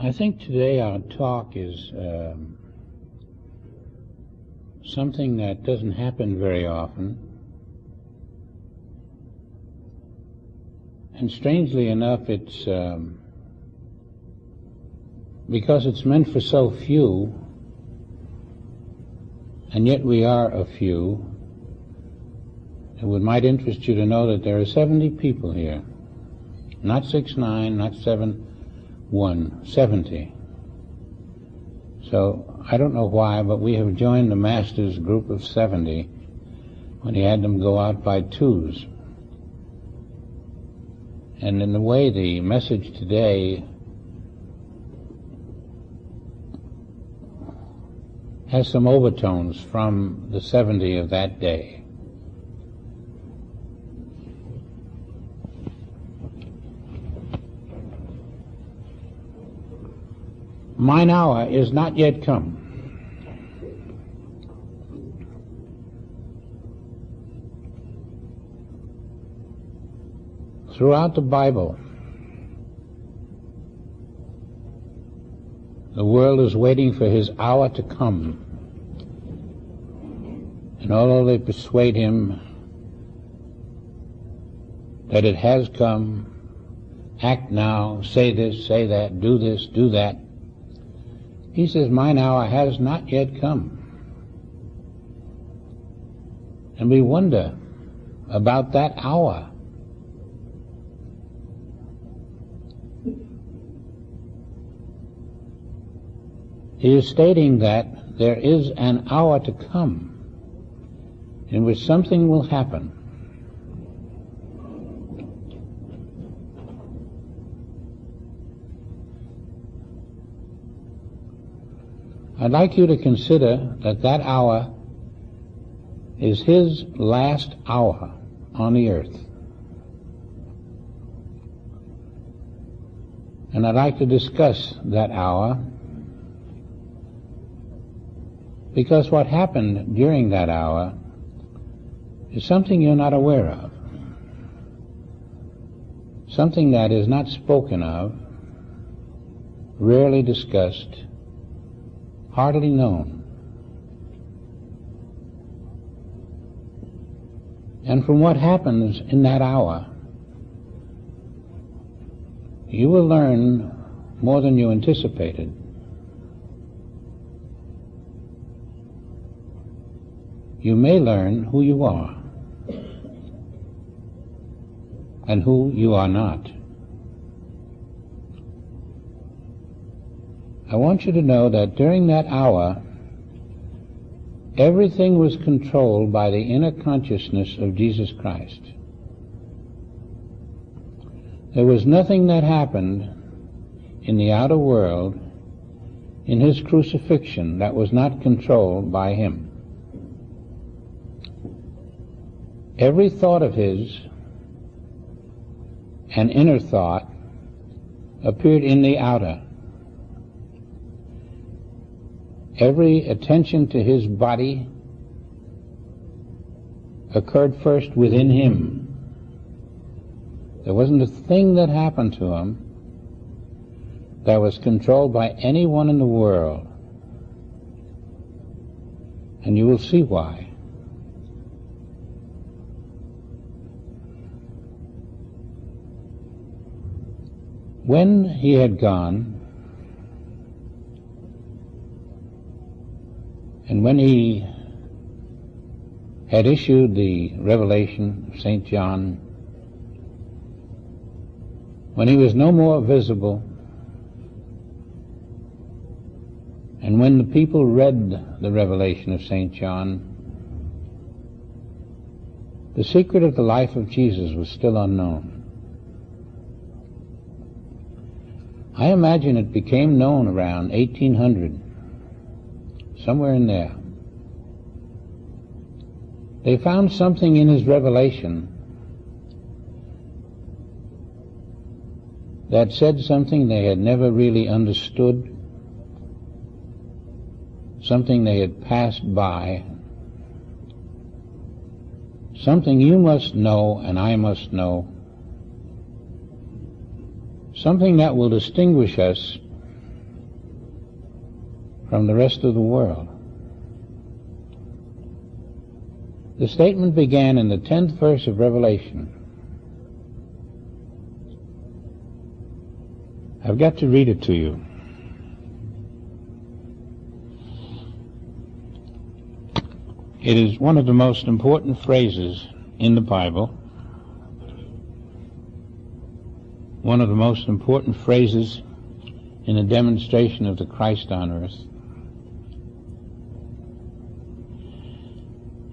I think today our talk is something that doesn't happen very often. And strangely enough, it's because it's meant for so few, and yet we are a few. It might interest you to know that there are 70 people here. Not 69, not 71, 70. So I don't know why, but we have joined the Master's group of 70 when he had them go out by twos. And in the way the message today has some overtones from the 70 of that day. Mine hour is not yet come. Throughout the Bible, the world is waiting for his hour to come. And although they persuade him that it has come, act now, say this, say that, do this, do that, he says, mine hour has not yet come. And we wonder about that hour. He is stating that there is an hour to come in which something will happen. I'd like you to consider that that hour is his last hour on the earth. And I'd like to discuss that hour, because what happened during that hour is something you're not aware of, something that is not spoken of, rarely discussed, hardly known. And from what happens in that hour, you will learn more than you anticipated. You may learn who you are and who you are not. I want you to know that during that hour, everything was controlled by the inner consciousness of Jesus Christ. There was nothing that happened in the outer world, in his crucifixion, that was not controlled by him. Every thought of his, an inner thought, appeared in the outer. Every attention to his body occurred first within him. There wasn't a thing that happened to him that was controlled by anyone in the world. And you will see why. When he had gone, and when he had issued the revelation of St. John, when he was no more visible, and when the people read the revelation of St. John, the secret of the life of Jesus was still unknown. I imagine it became known around 1800. Somewhere in there. They found something in his revelation that said something they had never really understood, something they had passed by, something you must know and I must know, something that will distinguish us from the rest of the world. The statement began in the 10th verse of Revelation. I've got to read it to you. It is one of the most important phrases in the Bible, one of the most important phrases in a demonstration of the Christ on earth.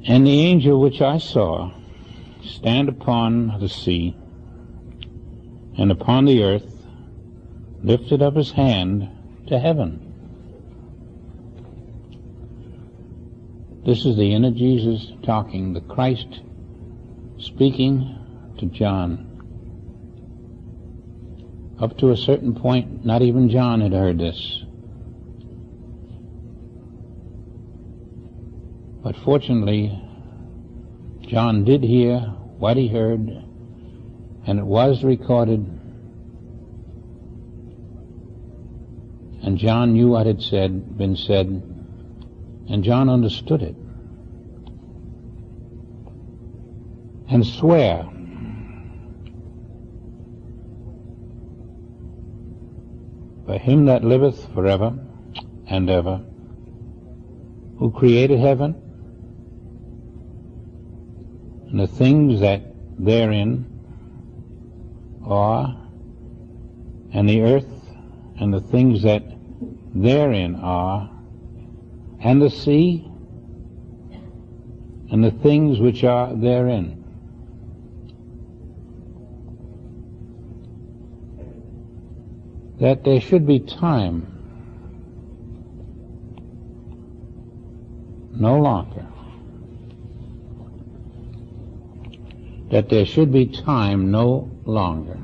And the angel which I saw stand upon the sea and upon the earth lifted up his hand to heaven. This is the inner Jesus talking, the Christ speaking to John. Up to a certain point, not even John had heard this. But fortunately, John did hear what he heard, and it was recorded, and John knew what had been said, and John understood it. And swear by him that liveth forever and ever, who created heaven and the things that therein are, and the earth and the things that therein are, and the sea and the things which are therein. That there should be time no longer. That there should be time no longer.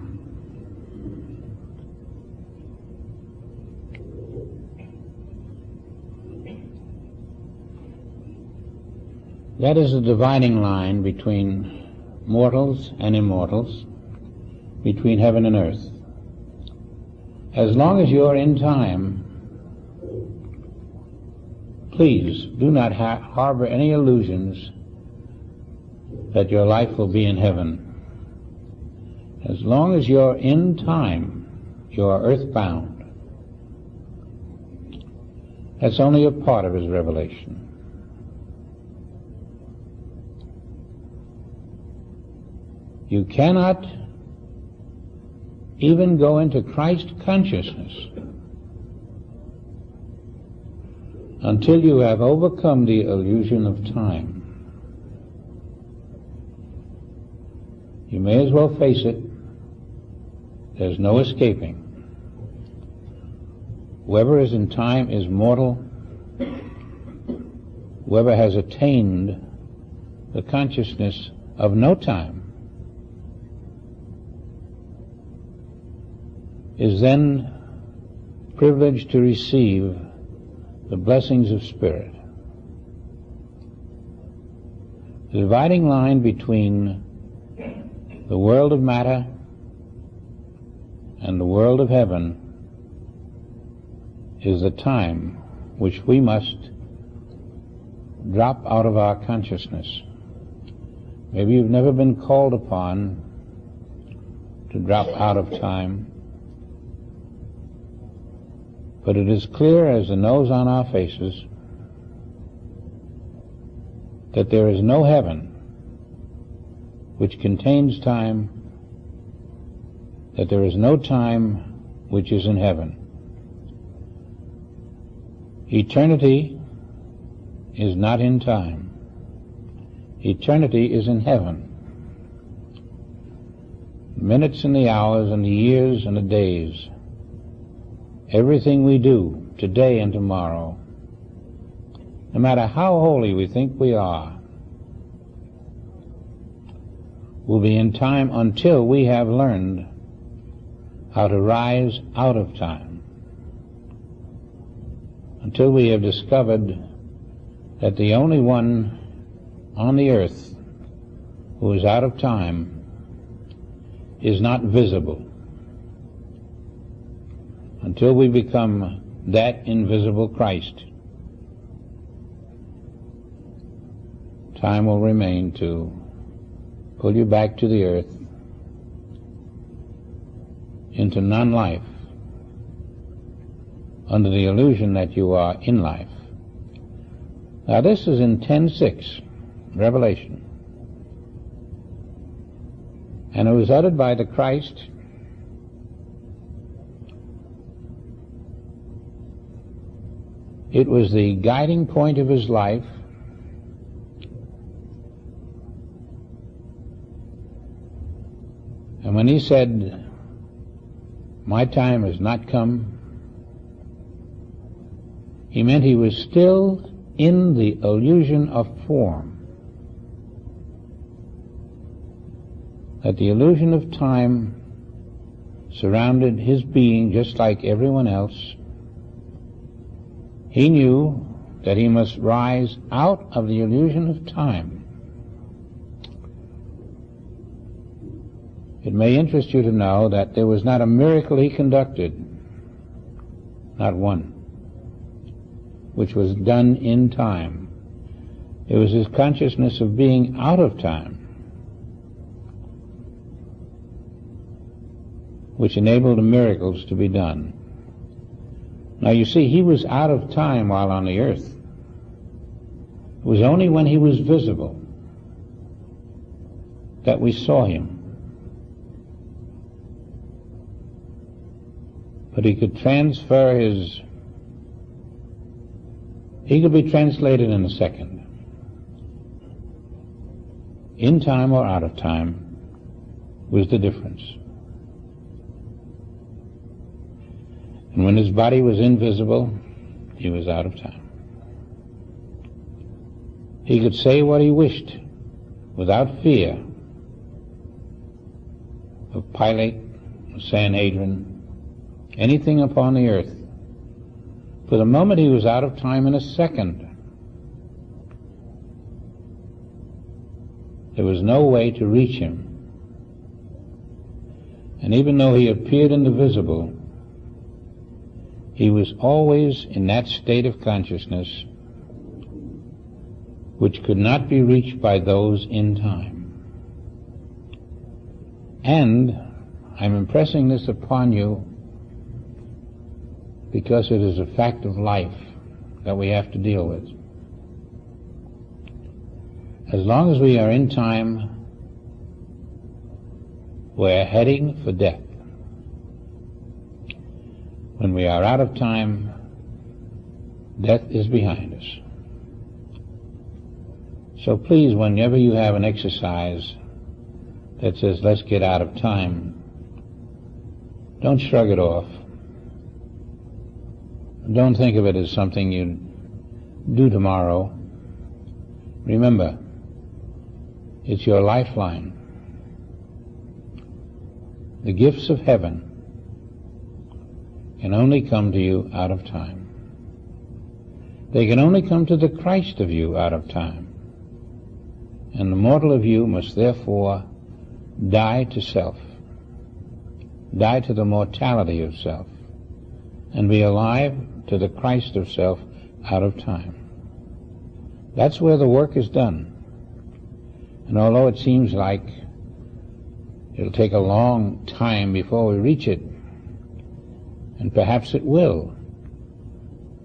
That is the dividing line between mortals and immortals, between heaven and earth. As long as you're in time, please do not harbor any illusions that your life will be in heaven. As long as you're in time, you are earthbound. That's only a part of his revelation. You cannot even go into Christ consciousness until you have overcome the illusion of time. You may as well face it. There's no escaping. Whoever is in time is mortal. Whoever has attained the consciousness of no time is then privileged to receive the blessings of spirit. The dividing line between the world of matter and the world of heaven is the time which we must drop out of our consciousness. Maybe you've never been called upon to drop out of time, but it is clear as the nose on our faces that there is no heaven which contains time, that there is no time which is in heaven. Eternity is not in time. Eternity is in heaven. The minutes and the hours and the years and the days, everything we do today and tomorrow, no matter how holy we think we are, will be in time until we have learned how to rise out of time, until we have discovered that the only one on the earth who is out of time is not visible, until we become that invisible Christ, time will remain to pull you back to the earth, into non-life, under the illusion that you are in life. Now this is in 10:6, Revelation. And it was uttered by the Christ It was the guiding point of his life. And when he said, "My time has not come," he meant he was still in the illusion of form. That the illusion of time surrounded his being just like everyone else. He knew that he must rise out of the illusion of time. It may interest you to know that there was not a miracle he conducted, not one, which was done in time. It was his consciousness of being out of time which enabled the miracles to be done. Now you see, he was out of time while on the earth. It was only when he was visible that we saw him. But he could transfer he could be translated in a second. In time or out of time was the difference. And when his body was invisible, he was out of time. He could say what he wished without fear of Pilate, Sanhedrin, anything upon the earth. For the moment he was out of time in a second. There was no way to reach him. And even though he appeared in the visible, he was always in that state of consciousness which could not be reached by those in time. And I'm impressing this upon you because it is a fact of life that we have to deal with. As long as we are in time, we're heading for death. When we are out of time, death is behind us. So please, whenever you have an exercise that says, let's get out of time, don't shrug it off. Don't think of it as something you do tomorrow. Remember, it's your lifeline. The gifts of heaven can only come to you out of time. They can only come to the Christ of you out of time. And the mortal of you must therefore die to self, die to the mortality of self, and be alive to the Christ of self out of time. That's where the work is done. And although it seems like it'll take a long time before we reach it, and perhaps it will,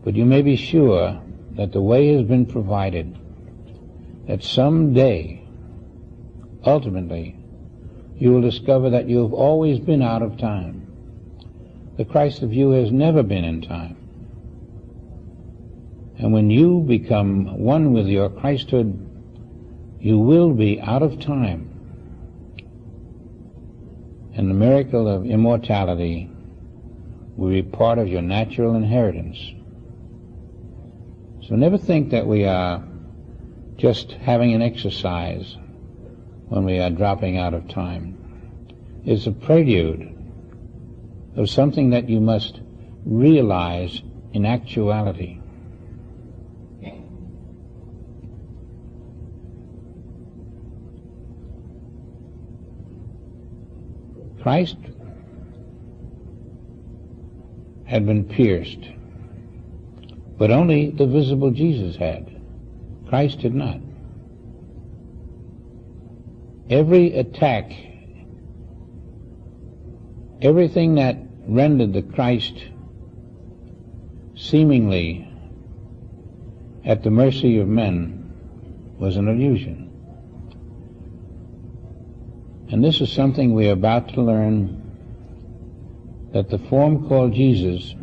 but you may be sure that the way has been provided, that someday, ultimately, you will discover that you have always been out of time. The Christ of you has never been in time. And when you become one with your Christhood, you will be out of time. And the miracle of immortality will be part of your natural inheritance. So never think that we are just having an exercise when we are dropping out of time. It's a prelude of something that you must realize in actuality. Christ had been pierced But only the visible Jesus had. Christ did not. Every attack, everything that rendered the Christ seemingly at the mercy of men was an illusion. And this is something we are about to learn, that the form called Jesus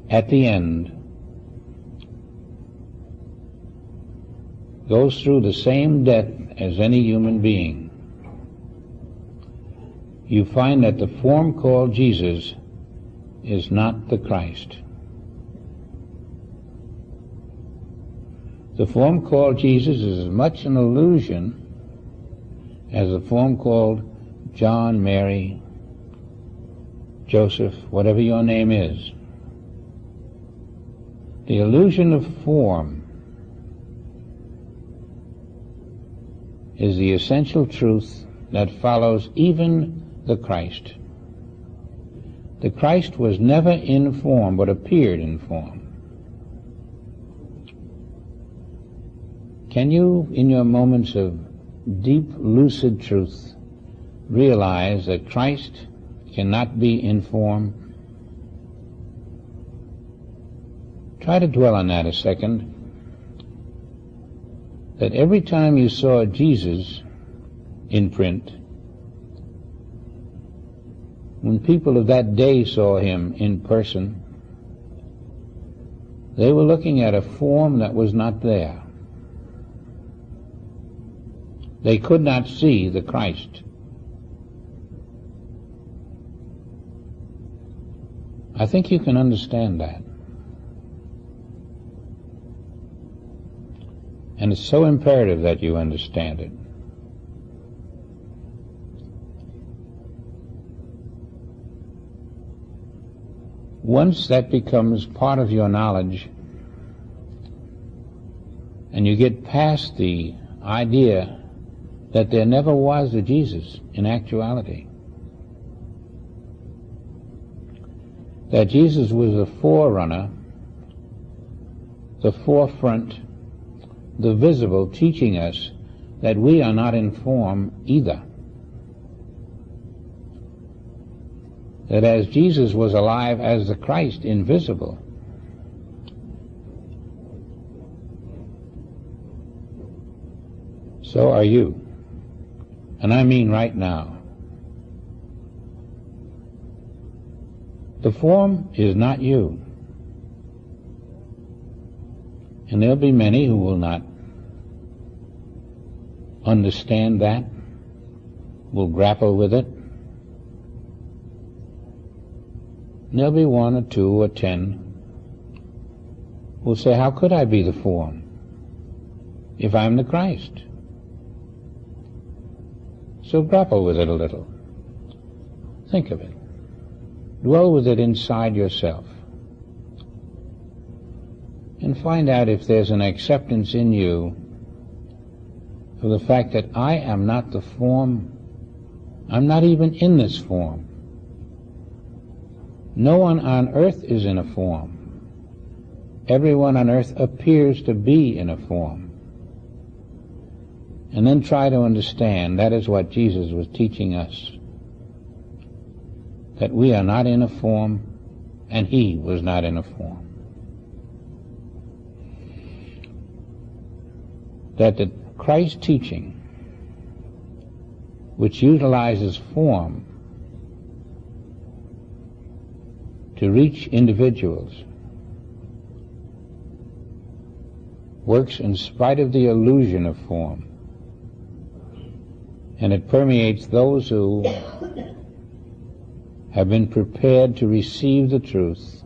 at the end goes through the same death as any human being. You find that the form called Jesus is not the Christ. The form called Jesus is as much an illusion as the form called John, Mary, Joseph, whatever your name is. The illusion of form is the essential truth that follows even the Christ. The Christ was never in form, but appeared in form. Can you, in your moments of deep, lucid truth, realize that Christ cannot be in form? Try to dwell on that a second. That every time you saw Jesus in print, when people of that day saw him in person, they were looking at a form that was not there. They could not see the Christ. I think you can understand that. And it's so imperative that you understand it. Once that becomes part of your knowledge, and you get past the idea that there never was a Jesus in actuality, that Jesus was a forerunner, the forefront, the visible, teaching us that we are not in form either. That as Jesus was alive as the Christ, invisible, so are you. And I mean right now. The form is not you. And there'll be many who will not understand that, will grapple with it. And there'll be 1 or 2 or 10 who will say, how could I be the form if I'm the Christ? So grapple with it a little. Think of it. Dwell with it inside yourself. And find out if there's an acceptance in you of the fact that I am not the form. I'm not even in this form. No one on earth is in a form. Everyone on earth appears to be in a form. And then try to understand that is what Jesus was teaching us. That we are not in a form, and he was not in a form. That the Christ teaching, which utilizes form to reach individuals, works in spite of the illusion of form, and it permeates those who have been prepared to receive the truth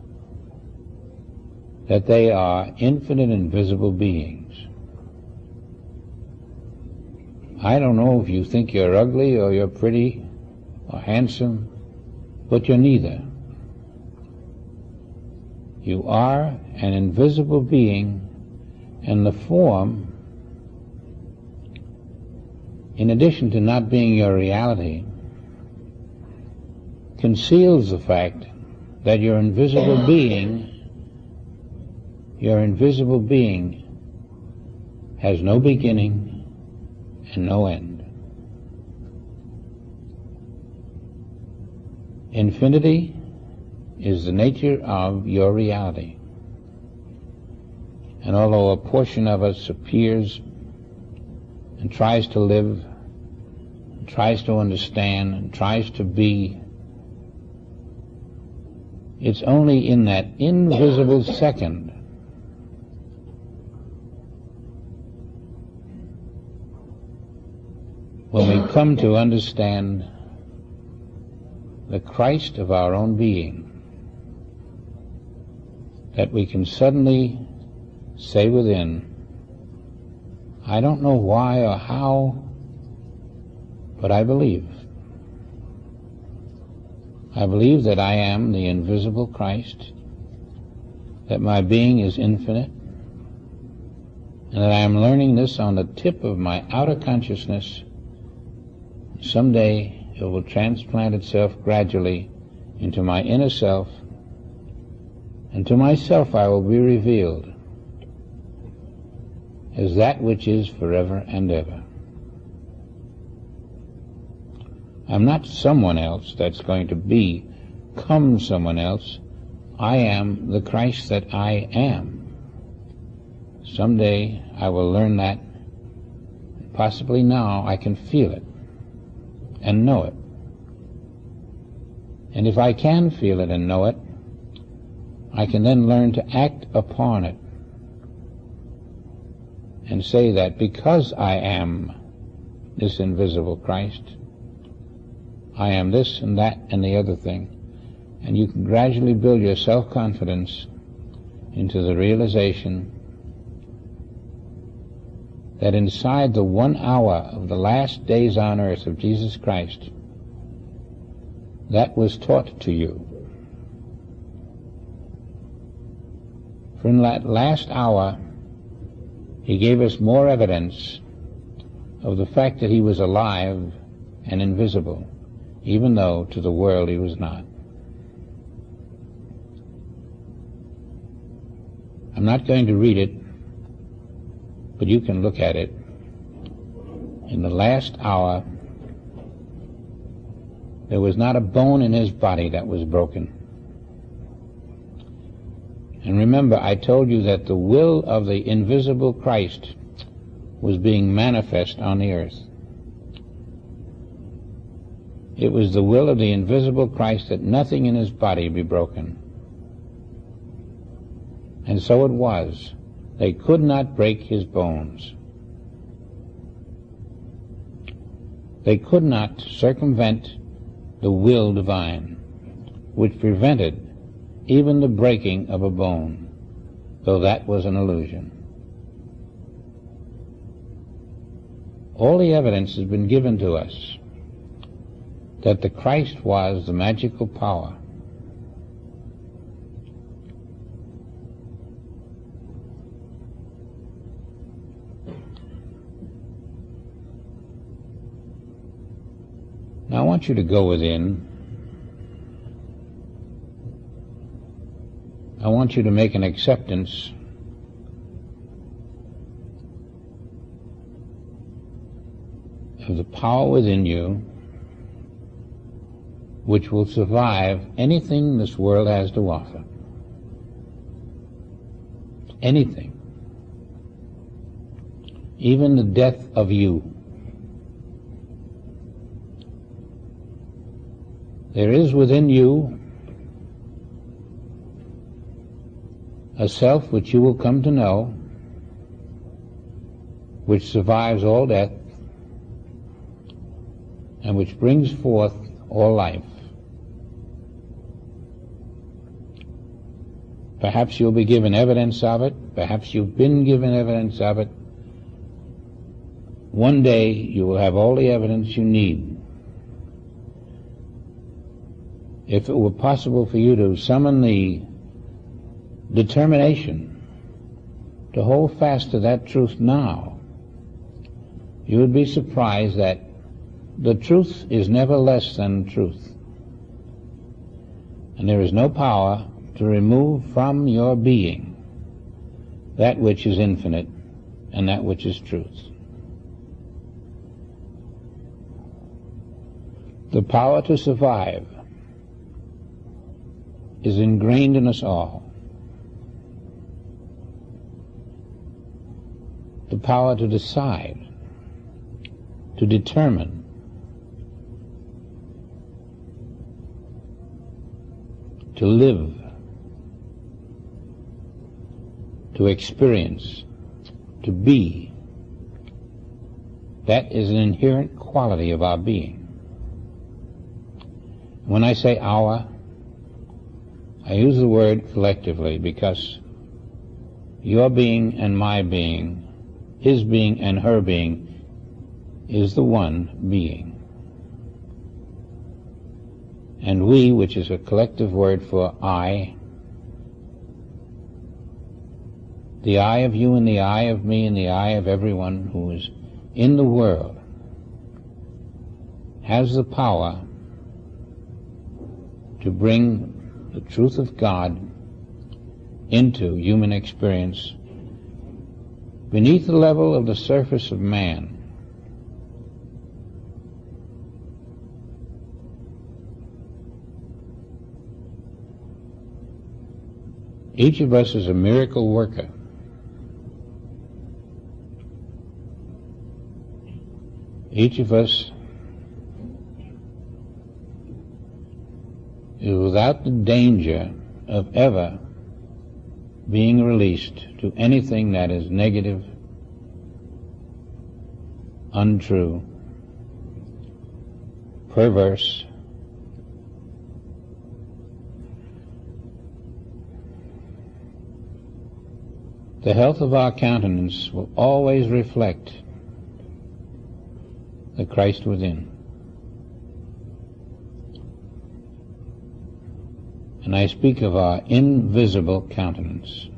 that they are infinite invisible beings. I don't know if you think you're ugly or you're pretty or handsome, but you're neither. You are an invisible being, and the form, in addition to not being your reality, conceals the fact that your invisible being has no beginning and no end. Infinity is the nature of your reality. And although a portion of us appears and tries to live, tries to understand, and tries to be, it's only in that invisible second when we come to understand the Christ of our own being that we can suddenly say within, I don't know why or how, but I believe. I believe that I am the invisible Christ, that my being is infinite, and that I am learning this on the tip of my outer consciousness. Someday it will transplant itself gradually into my inner self, and to myself I will be revealed as that which is forever and ever. I'm not someone else that's going to become someone else. I am the Christ that I am. Someday I will learn that. Possibly now I can feel it and know it. And if I can feel it and know it, I can then learn to act upon it and say that because I am this invisible Christ, I am this and that and the other thing. And you can gradually build your self-confidence into the realization that inside the 1 hour of the last days on earth of Jesus Christ, that was taught to you. For in that last hour, he gave us more evidence of the fact that he was alive and invisible, even though to the world he was not. I'm not going to read it, but you can look at it. In the last hour, there was not a bone in his body that was broken. And remember, I told you that the will of the invisible Christ was being manifest on the earth. It was the will of the invisible Christ that nothing in his body be broken. And so it was. They could not break his bones. They could not circumvent the will divine, which prevented even the breaking of a bone, though that was an illusion. All the evidence has been given to us that the Christ was the magical power. Now I want you to go within. I want you to make an acceptance of the power within you which will survive anything this world has to offer. Anything. Even the death of you. There is within you a self which you will come to know, which survives all death, and which brings forth all life. Perhaps you'll be given evidence of it. Perhaps you've been given evidence of it. One day you will have all the evidence you need. If it were possible for you to summon the determination to hold fast to that truth now, you would be surprised that the truth is never less than truth. And there is no power to remove from your being that which is infinite and that which is truth. The power to survive is ingrained in us all. The power to decide, to determine, to live, to experience, to be, that is an inherent quality of our being. When I say our, I use the word collectively because your being and my being, his being and her being, is the one being. And we, which is a collective word for I, the I of you and the I of me and the I of everyone who is in the world, has the power to bring the truth of God into human experience beneath the level of the surface of man. Each of us is a miracle worker. Each of us is without the danger of ever being released to anything that is negative, untrue, perverse, the health of our countenance will always reflect the Christ within. And I speak of our invisible countenance.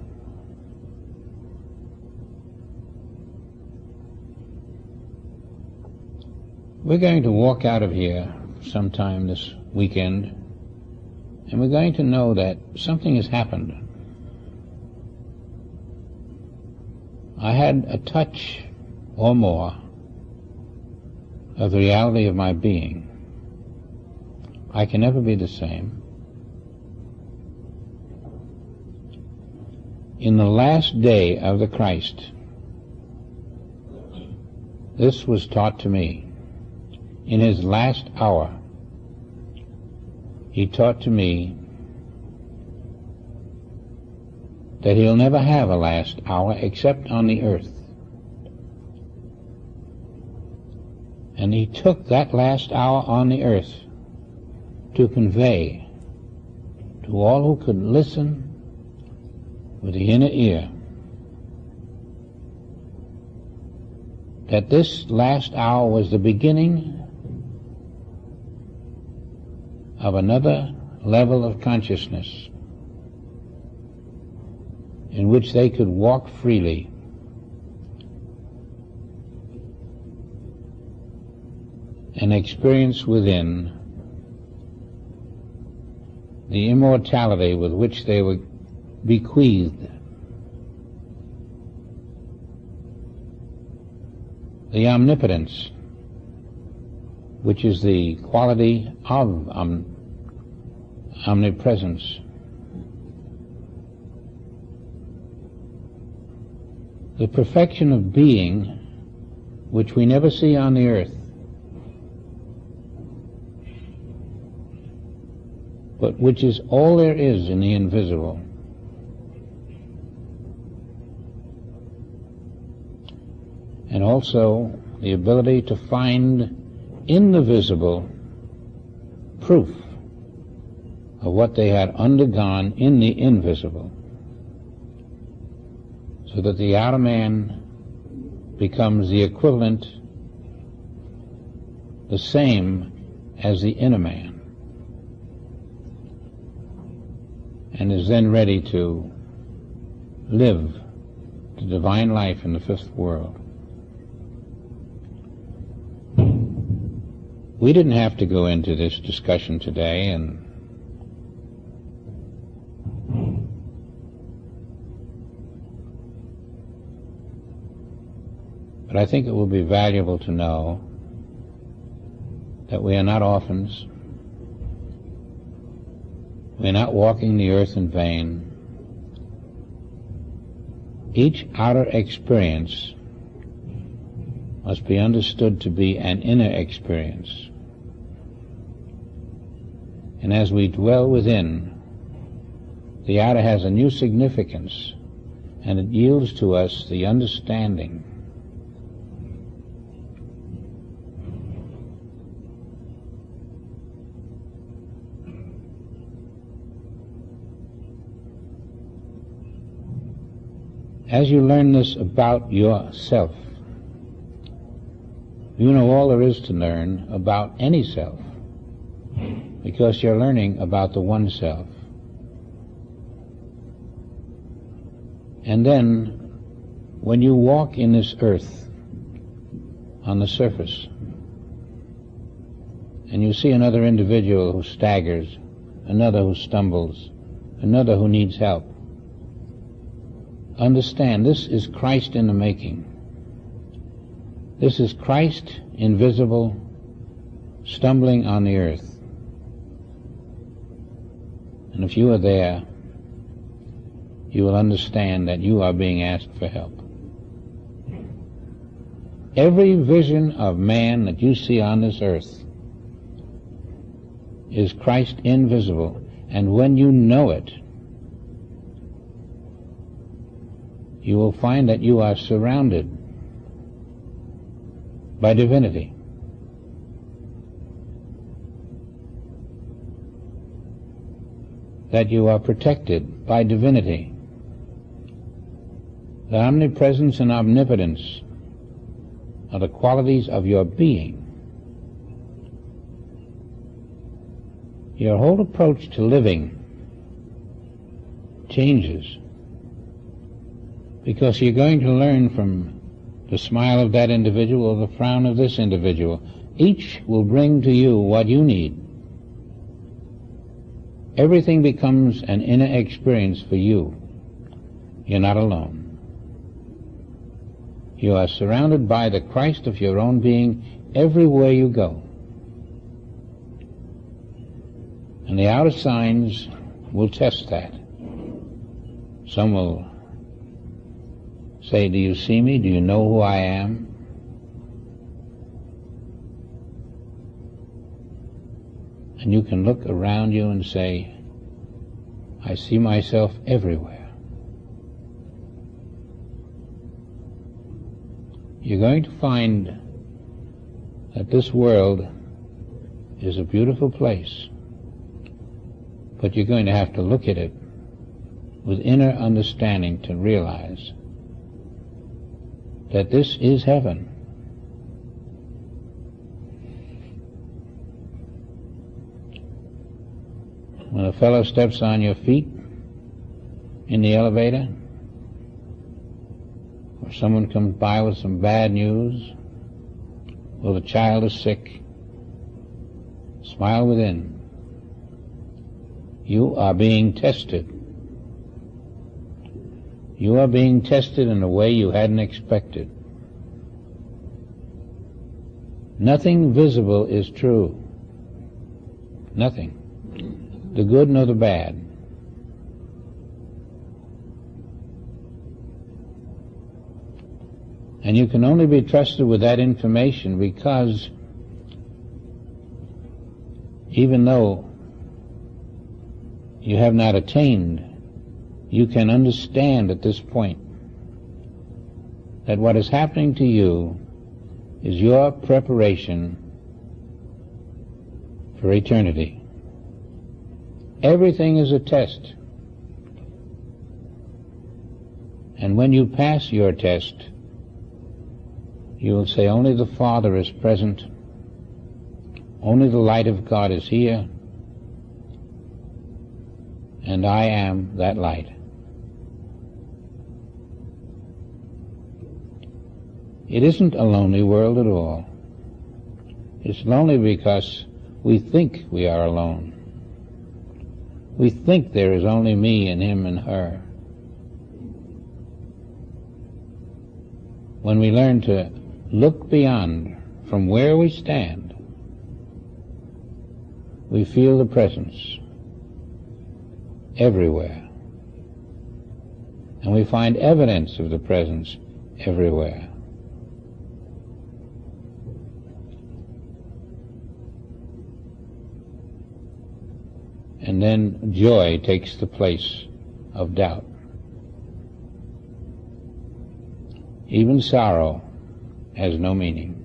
We're going to walk out of here sometime this weekend, and we're going to know that something has happened. I had a touch or more of the reality of my being. I can never be the same. In the last day of the Christ, this was taught to me. In his last hour, he taught to me that he'll never have a last hour except on the earth. And he took that last hour on the earth to convey to all who could listen with the inner ear that this last hour was the beginning of another level of consciousness in which they could walk freely and experience within the immortality with which they were bequeathed, the omnipotence, which is the quality of omnipresence, the perfection of being which we never see on the earth, but which is all there is in the invisible. And also the ability to find in the visible proof of what they had undergone in the invisible, so that the outer man becomes the equivalent, the same as the inner man, and is then ready to live the divine life in the fifth world. We didn't have to go into this discussion today, and But I think it will be valuable to know that we are not orphans. We are not walking the earth in vain. Each outer experience must be understood to be an inner experience. And as we dwell within, the outer has a new significance, and it yields to us the understanding as you learn this about yourself. You know all there is to learn about any self, because you're learning about the one self. And then, when you walk in this earth, on the surface, and you see another individual who staggers, another who stumbles, another who needs help, understand this is Christ in the making. This is Christ invisible, stumbling on the earth. And if you are there, you will understand that you are being asked for help. Every vision of man that you see on this earth is Christ invisible, and when you know it, you will find that you are surrounded by divinity. That you are protected by divinity. The omnipresence and omnipotence are the qualities of your being. Your whole approach to living changes, because you're going to learn from the smile of that individual or the frown of this individual. Each will bring to you what you need. Everything becomes an inner experience for you. You're not alone. You are surrounded by the Christ of your own being everywhere you go. And the outer signs will test that. Some will say, do you see me? Do you know who I am? And you can look around you and say, I see myself everywhere. You're going to find that this world is a beautiful place, but you're going to have to look at it with inner understanding to realize that this is heaven. When a fellow steps on your feet in the elevator, or someone comes by with some bad news, or the child is sick, smile within. You are being tested. You are being tested in a way you hadn't expected. Nothing visible is true. Nothing. The good nor the bad. And you can only be trusted with that information because even though you have not attained, you can understand at this point that what is happening to you is your preparation for eternity. Everything is a test. And when you pass your test, you will say, only the Father is present, only the light of God is here, and I am that light. It isn't a lonely world at all. It's lonely because we think we are alone. We think there is only me and him and her. When we learn to look beyond, from where we stand, we feel the presence everywhere. And we find evidence of the presence everywhere. And then joy takes the place of doubt. Even sorrow has no meaning.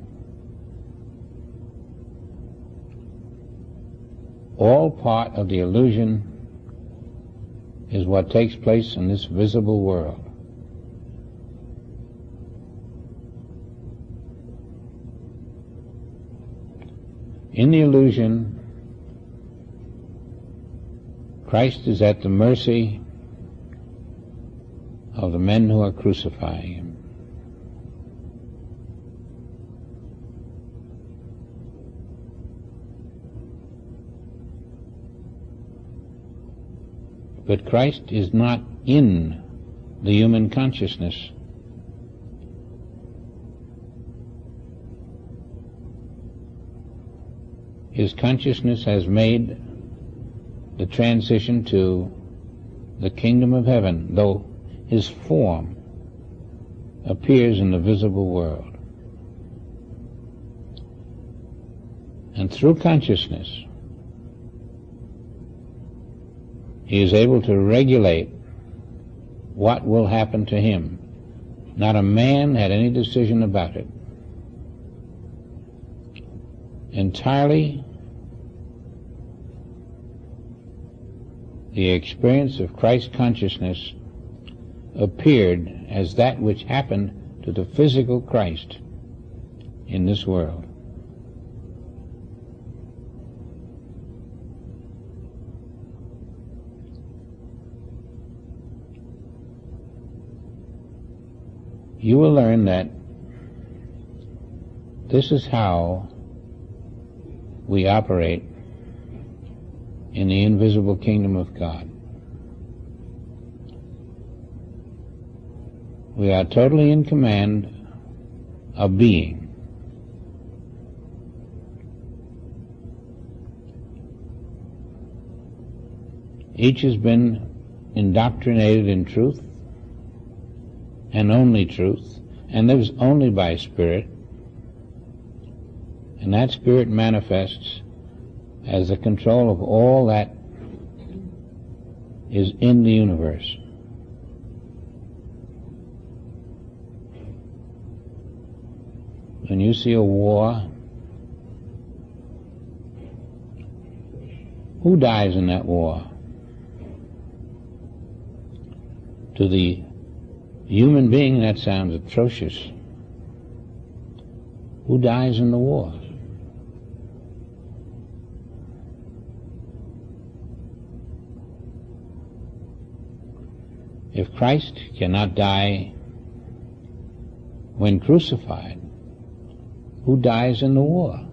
All part of the illusion is what takes place in this visible world. In the illusion, Christ is at the mercy of the men who are crucifying him. But Christ is not in the human consciousness. His consciousness has made the transition to the kingdom of heaven, though his form appears in the visible world. And through consciousness, he is able to regulate what will happen to him. Not a man had any decision about it. Entirely, the experience of Christ consciousness appeared as that which happened to the physical Christ in this world. You will learn that this is how we operate in the invisible kingdom of God. We are totally in command of being. Each has been indoctrinated in truth, and only truth, and lives only by Spirit, and that Spirit manifests as the control of all that is in the universe. When you see a war, who dies in that war? To the human being, that sounds atrocious. Who dies in the war? If Christ cannot die when crucified, who dies in the war?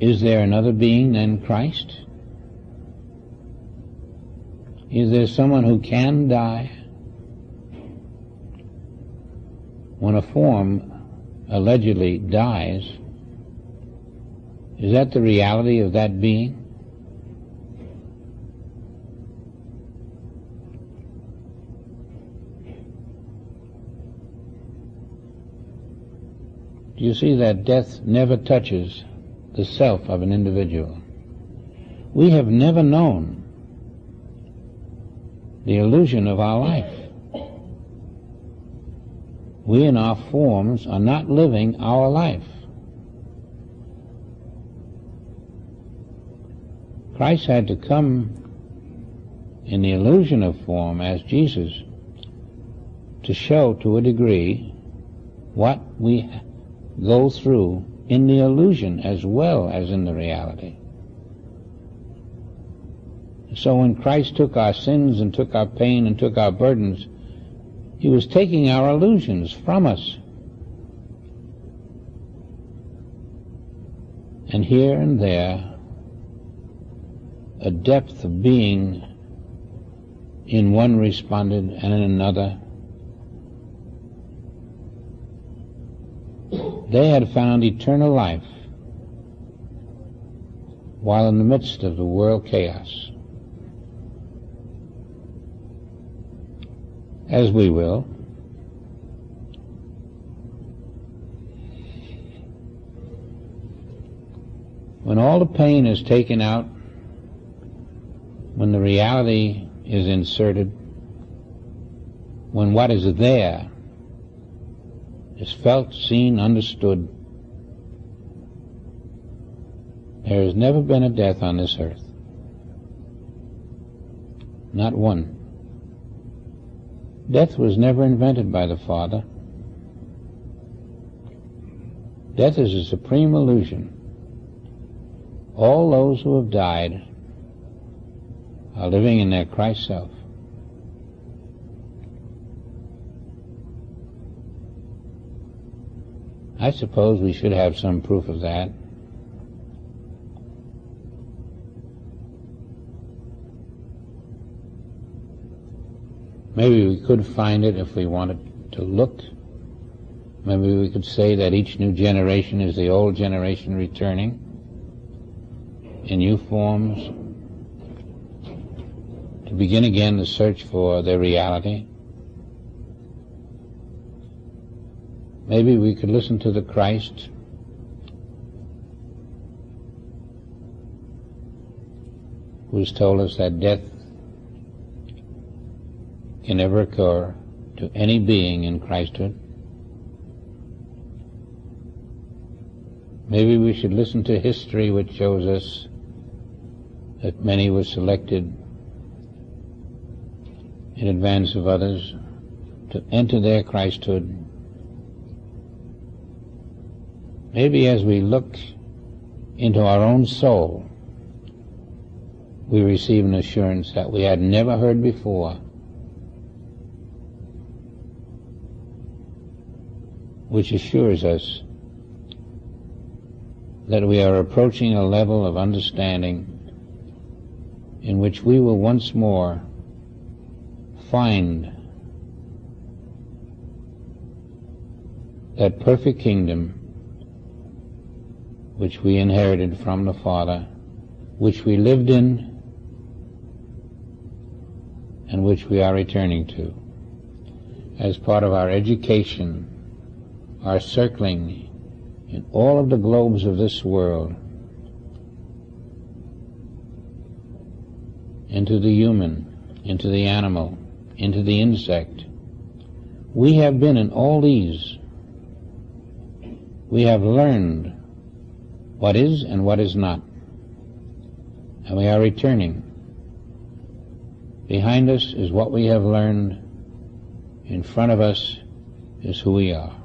Is there another being than Christ? Is there someone who can die? When a form allegedly dies, is that the reality of that being? Do you see that death never touches the self of an individual? We have never known the illusion of our life. We in our forms are not living our life. Christ had to come in the illusion of form as Jesus to show to a degree what we go through in the illusion as well as in the reality. So when Christ took our sins and took our pain and took our burdens, he was taking our illusions from us. And here and there, a depth of being in one responded and in another. They had found eternal life while in the midst of the world chaos, as we will. When all the pain is taken out, when the reality is inserted, when what is there is felt, seen, understood, there has never been a death on this earth. Not one. Death was never invented by the Father. Death is a supreme illusion. All those who have died are living in their Christ self. I suppose we should have some proof of that. Maybe we could find it if we wanted to look. Maybe we could say that each new generation is the old generation returning in new forms to begin again the search for their reality. Maybe we could listen to the Christ who has told us that death can never occur to any being in Christhood. Maybe we should listen to history, which shows us that many were selected in advance of others to enter their Christhood. Maybe as we look into our own soul, we receive an assurance that we had never heard before, which assures us that we are approaching a level of understanding in which we will once more find that perfect kingdom which we inherited from the Father, which we lived in, and which we are returning to as part of our education, our circling in all of the globes of this world, into the human, into the animal, into the insect. We have been in all these. We have learned what is and what is not, and we are returning. Behind us is what we have learned. In front of us is who we are.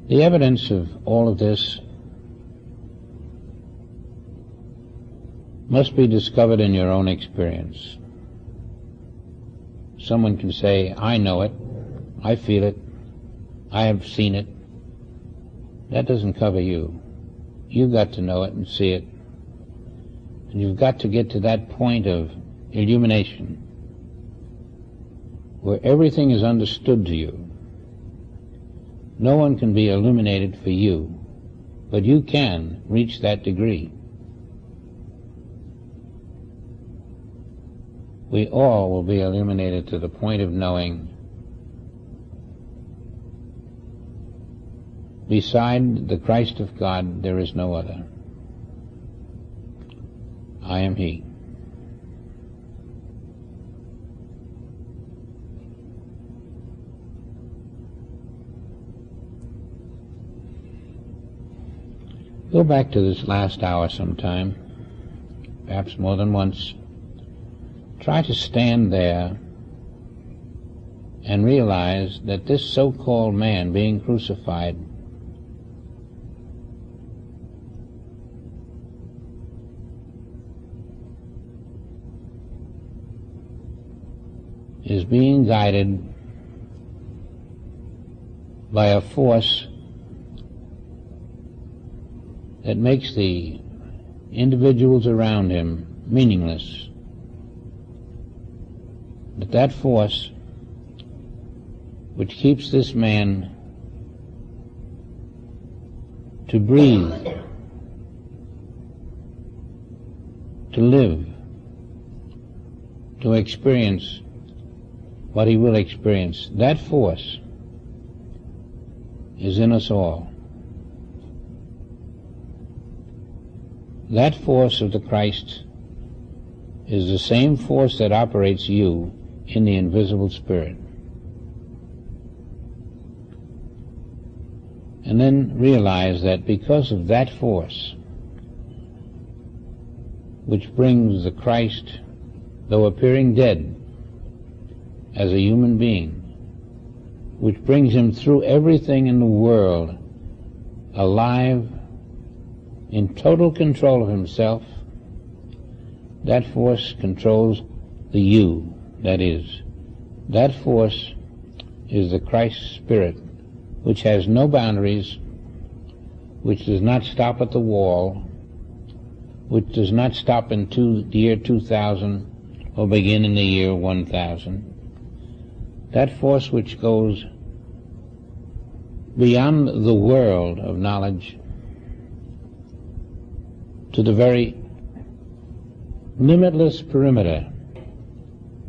The evidence of all of this must be discovered in your own experience. Someone can say, I know it, I feel it, I have seen it. That doesn't cover you. You've got to know it and see it. And you've got to get to that point of illumination where everything is understood to you. No one can be illuminated for you, but you can reach that degree. We all will be illuminated to the point of knowing beside the Christ of God there is no other. I am He. Go back to this last hour sometime, perhaps more than once. Try to stand there and realize that this so-called man being crucified is being guided by a force that makes the individuals around him meaningless. But that force which keeps this man to breathe, to live, to experience what he will experience, that force is in us all. That force of the Christ is the same force that operates you in the invisible spirit. And then realize that because of that force, which brings the Christ, though appearing dead, as a human being, which brings him through everything in the world, alive, in total control of himself, that force controls the you, that is. That force is the Christ Spirit, which has no boundaries, which does not stop at the wall, which does not stop in the year 2000 or begin in the year 1000. That force which goes beyond the world of knowledge to the very limitless perimeter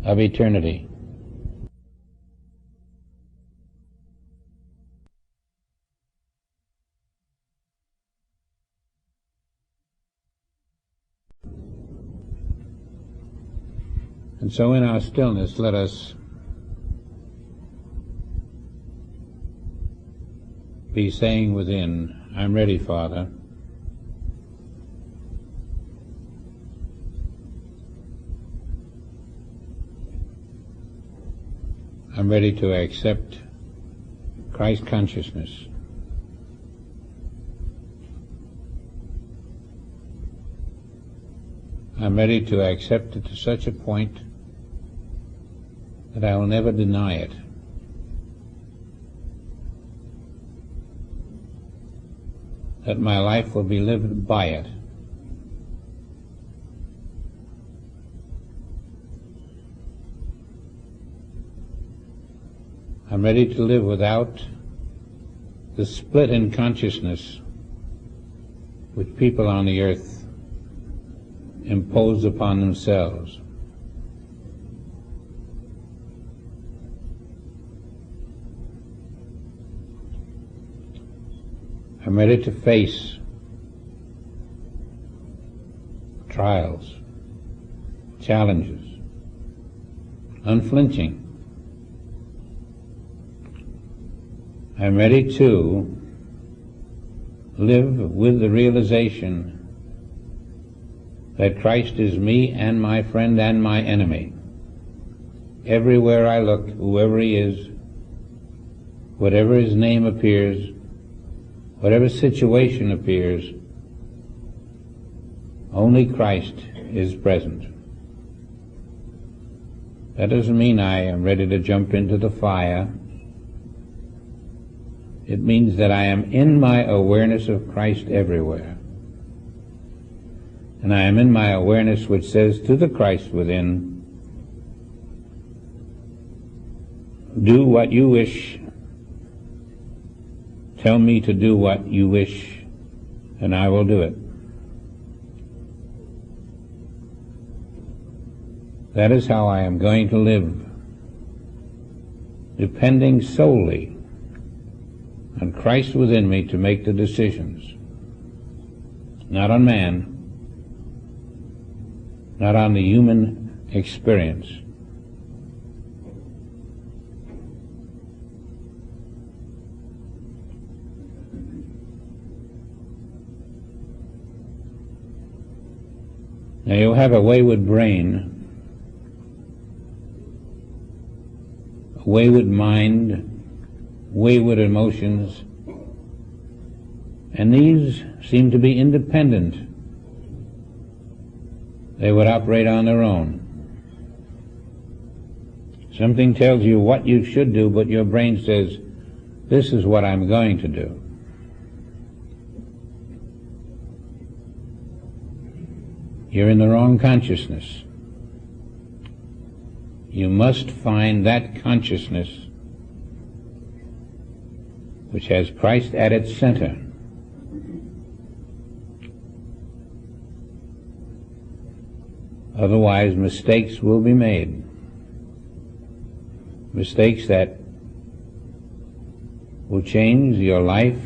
of eternity. And so in our stillness, let us be saying within, I'm ready, Father. I'm ready to accept Christ consciousness. I'm ready to accept it to such a point that I will never deny it. That my life will be lived by it. I'm ready to live without the split in consciousness which people on the earth impose upon themselves. I'm ready to face trials, challenges, unflinching. I'm ready to live with the realization that Christ is me and my friend and my enemy. Everywhere I look, whoever he is, whatever his name appears, whatever situation appears, only Christ is present. That doesn't mean I am ready to jump into the fire. It means that I am in my awareness of Christ everywhere. And I am in my awareness which says to the Christ within, do what you wish. Tell me to do what you wish, and I will do it. That is how I am going to live, depending solely on Christ within me to make the decisions, not on man, not on the human experience. Now you have a wayward brain, a wayward mind, wayward emotions, and these seem to be independent. They would operate on their own. Something tells you what you should do, but your brain says, this is what I'm going to do. You're in the wrong consciousness. You must find that consciousness which has Christ at its center. Otherwise, mistakes will be made. Mistakes that will change your life,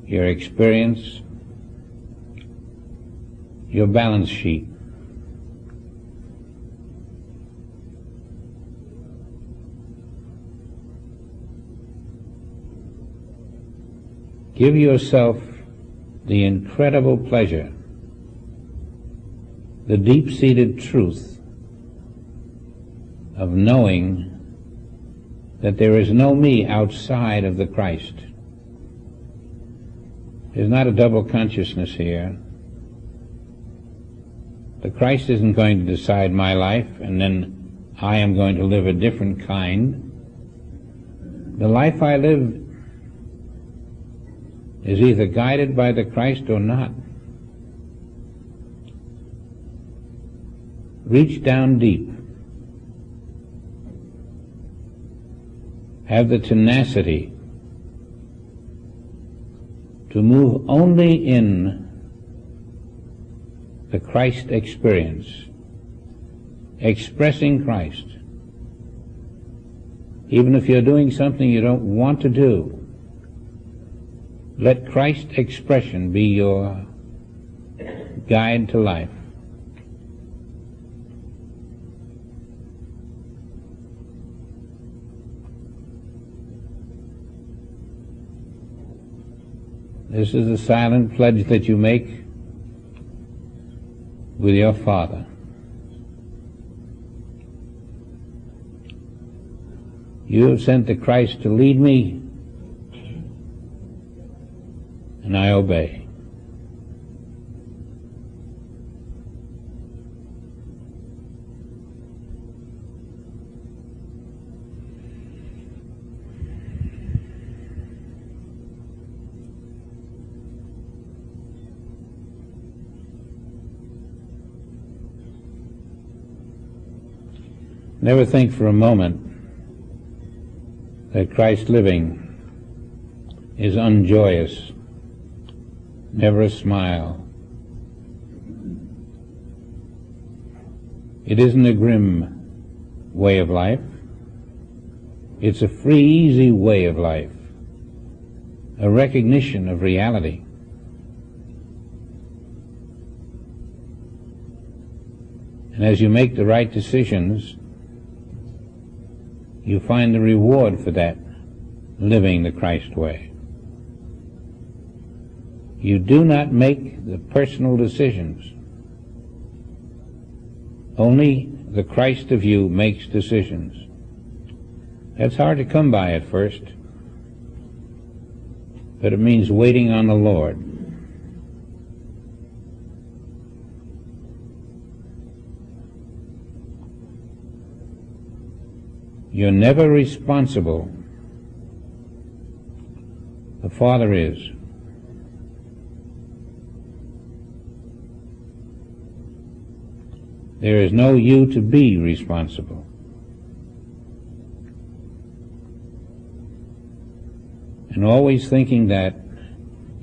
your experience, your balance sheet. Give yourself the incredible pleasure, the deep-seated truth of knowing that there is no me outside of the Christ. There's not a double consciousness here. The Christ isn't going to decide my life and then I am going to live a different kind. The life I live is either guided by the Christ or not. Reach down deep. Have the tenacity to move only in the Christ experience, expressing Christ. Even if you're doing something you don't want to do, let Christ expression be your guide to life. This is a silent pledge that you make with your Father. You have sent the Christ to lead me, and I obey. Never think for a moment that Christ living is unjoyous, never a smile. It isn't a grim way of life. It's a free, easy way of life, a recognition of reality. And as you make the right decisions, you find the reward for that, living the Christ way. You do not make the personal decisions. Only the Christ of you makes decisions. That's hard to come by at first, but it means waiting on the Lord. You're never responsible. The Father is. There is no you to be responsible. And always thinking that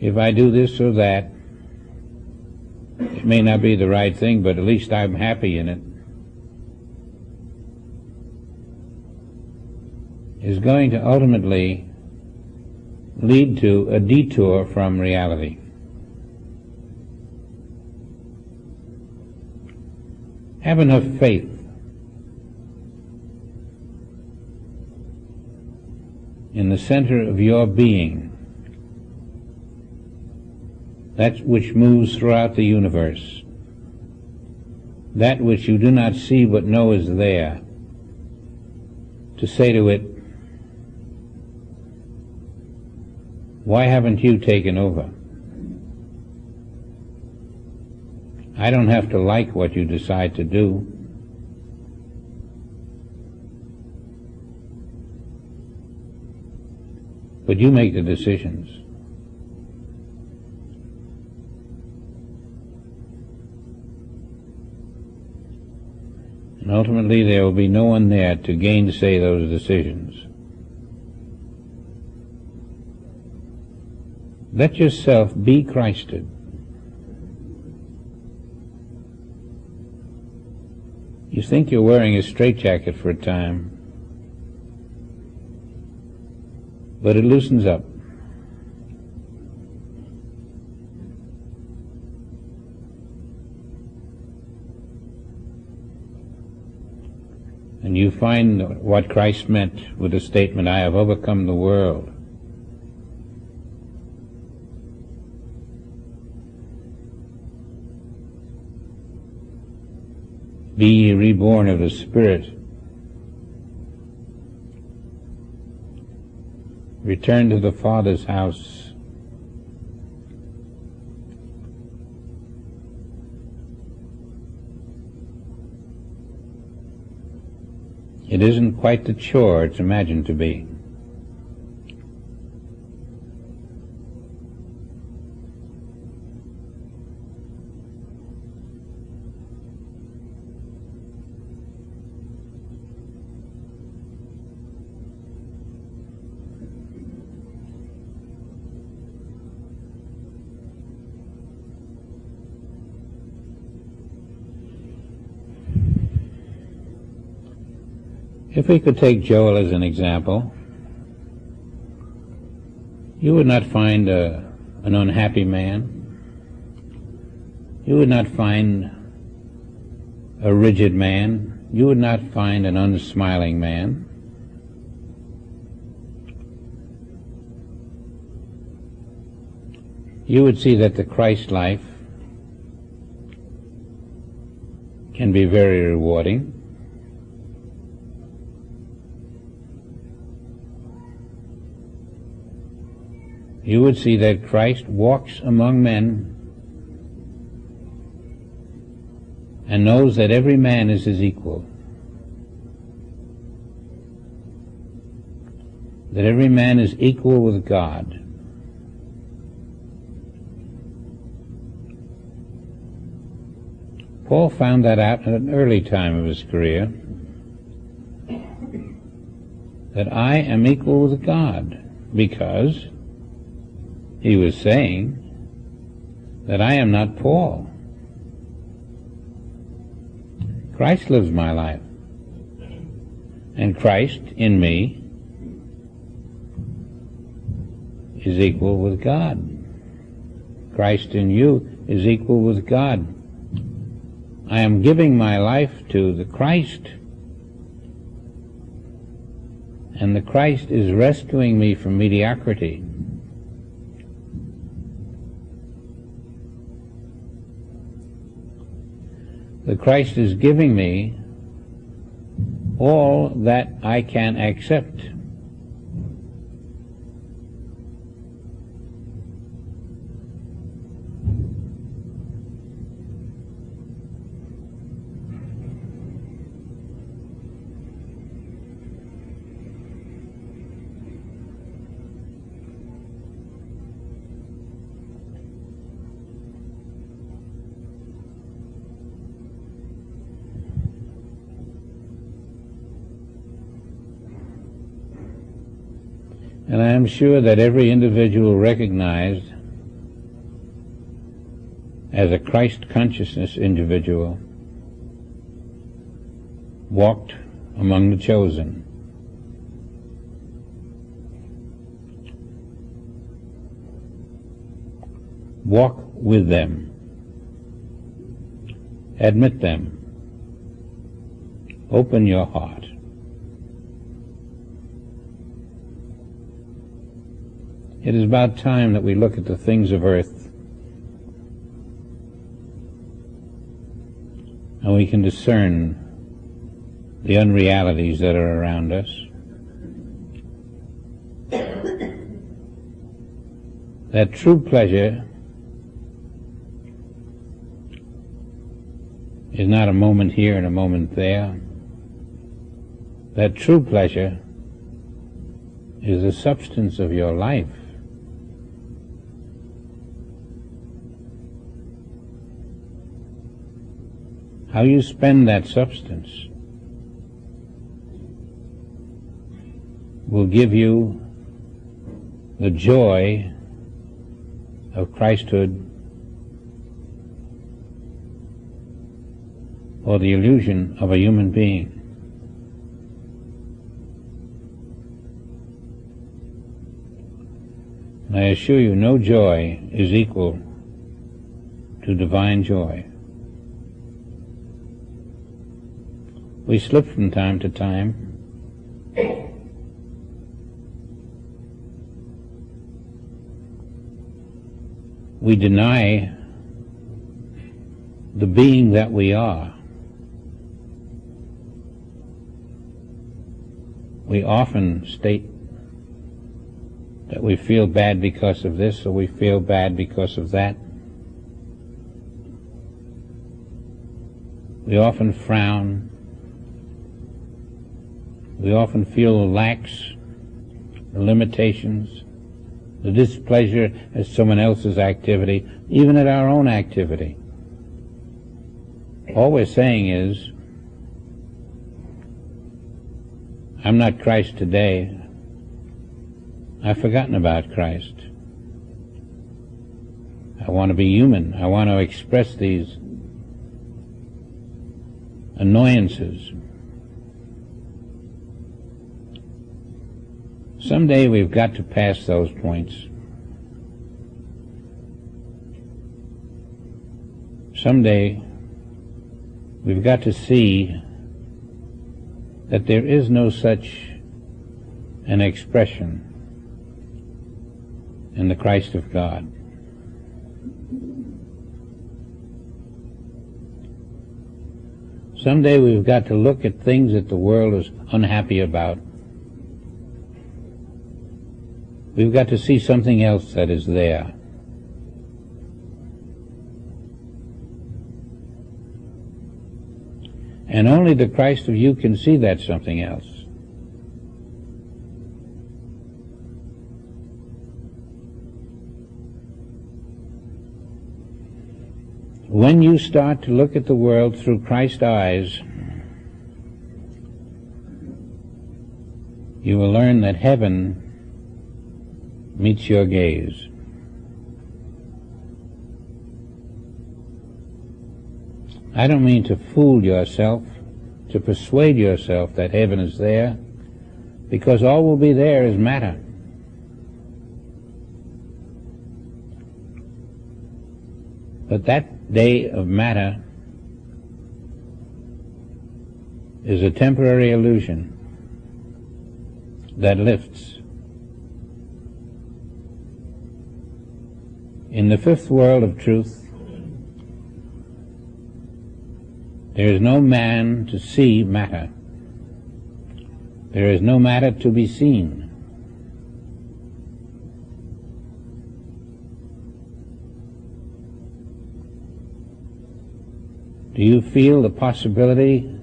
if I do this or that, it may not be the right thing, but at least I'm happy in it, is going to ultimately lead to a detour from reality. Have enough faith in the center of your being, that which moves throughout the universe, that which you do not see but know is there, to say to it, why haven't you taken over? I don't have to like what you decide to do. But you make the decisions. And ultimately there will be no one there to gainsay those decisions. Let yourself be Christed. You think you're wearing a straitjacket for a time, but it loosens up. And you find what Christ meant with the statement, I have overcome the world. Be ye reborn of the Spirit. Return to the Father's house. It isn't quite the chore it's imagined to be. If we could take Joel as an example, you would not find an unhappy man. You would not find a rigid man. You would not find an unsmiling man. You would see that the Christ life can be very rewarding. You would see that Christ walks among men and knows that every man is his equal, that every man is equal with God. Paul found that out at an early time of his career, that I am equal with God, because he was saying that I am not Paul. Christ lives my life, and Christ in me is equal with God. Christ in you is equal with God. I am giving my life to the Christ, and the Christ is rescuing me from mediocrity. The Christ is giving me all that I can accept. And I am sure that every individual recognized as a Christ consciousness individual walked among the chosen. Walk with them. Admit them. Open your heart. It is about time that we look at the things of earth and we can discern the unrealities that are around us. That true pleasure is not a moment here and a moment there. That true pleasure is the substance of your life. How you spend that substance will give you the joy of Christhood or the illusion of a human being. And I assure you, no joy is equal to divine joy. We slip from time to time. We deny the being that we are. We often state that we feel bad because of this, or we feel bad because of that. We often frown. We often feel the lacks, the limitations, the displeasure at someone else's activity, even at our own activity. All we're saying is, I'm not Christ today. I've forgotten about Christ. I want to be human. I want to express these annoyances. Someday we've got to pass those points. Someday we've got to see that there is no such an expression in the Christ of God. Someday we've got to look at things that the world is unhappy about. We've got to see something else that is there. And only the Christ of you can see that something else. When you start to look at the world through Christ's eyes, you will learn that heaven meets your gaze. I don't mean to fool yourself, to persuade yourself that heaven is there, because all will be there is matter. But that day of matter is a temporary illusion that lifts. In the fifth world of truth, there is no man to see matter. There is no matter to be seen. Do you feel the possibility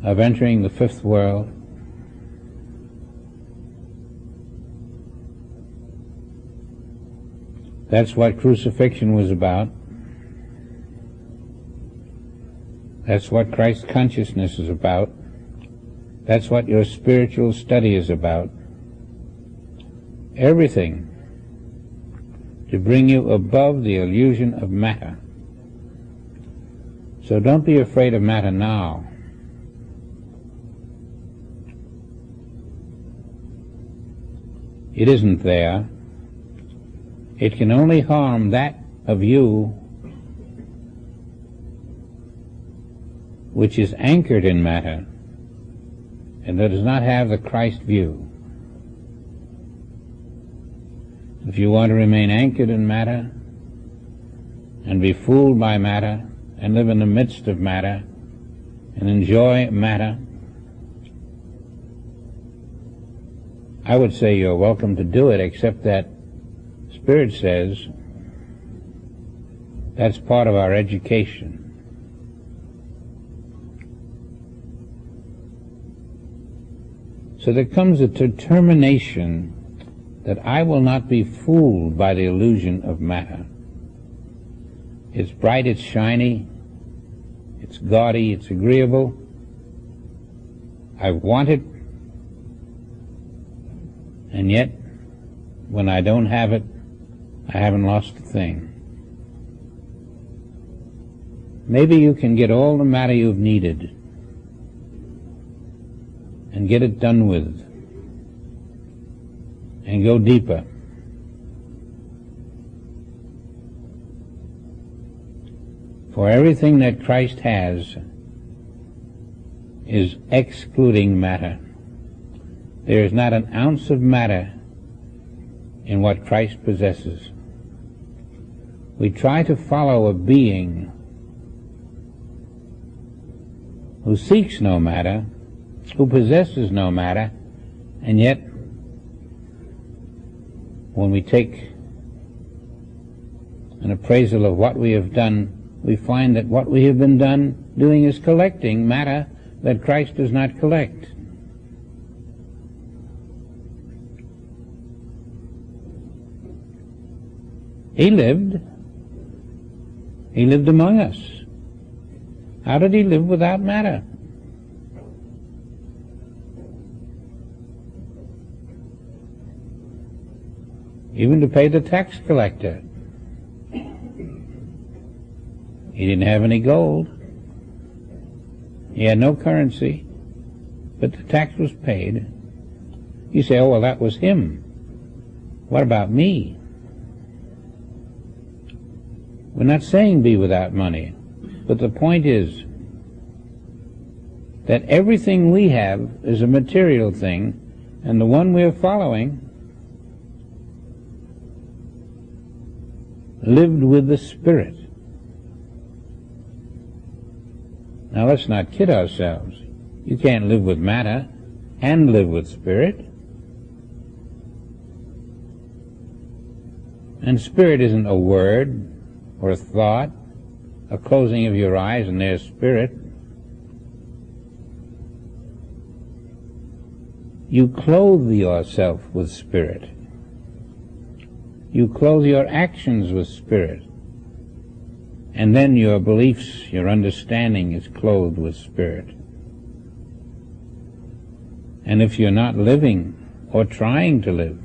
of entering the fifth world? That's what crucifixion was about. That's what Christ consciousness is about. That's what your spiritual study is about. Everything to bring you above the illusion of matter. So don't be afraid of matter now. It isn't there. It can only harm that of you which is anchored in matter and that does not have the Christ view. If you want to remain anchored in matter and be fooled by matter and live in the midst of matter and enjoy matter, I would say you're welcome to do it, except that Spirit says that's part of our education. So there comes a determination that I will not be fooled by the illusion of matter. It's bright, it's shiny, it's gaudy, it's agreeable. I want it, And yet, when I don't have it, I haven't lost a thing. Maybe you can get all the matter you've needed and get it done with and go deeper. For everything that Christ has is excluding matter. There is not an ounce of matter in what Christ possesses. We try to follow a being who seeks no matter, who possesses no matter, and yet when we take an appraisal of what we have done, we find that what we have been doing is collecting matter that Christ does not collect. He lived among us. How did he live without matter? Even to pay the tax collector. He didn't have any gold. He had no currency, but the tax was paid. You say, oh, well, that was him. What about me? We're not saying be without money, but the point is that everything we have is a material thing, and the one we're following lived with the Spirit. Now let's not kid ourselves. You can't live with matter and live with Spirit. And Spirit isn't a word or a thought, a closing of your eyes and there's Spirit. You clothe yourself with Spirit. You clothe your actions with Spirit. And then your beliefs, your understanding is clothed with Spirit. And if you're not living or trying to live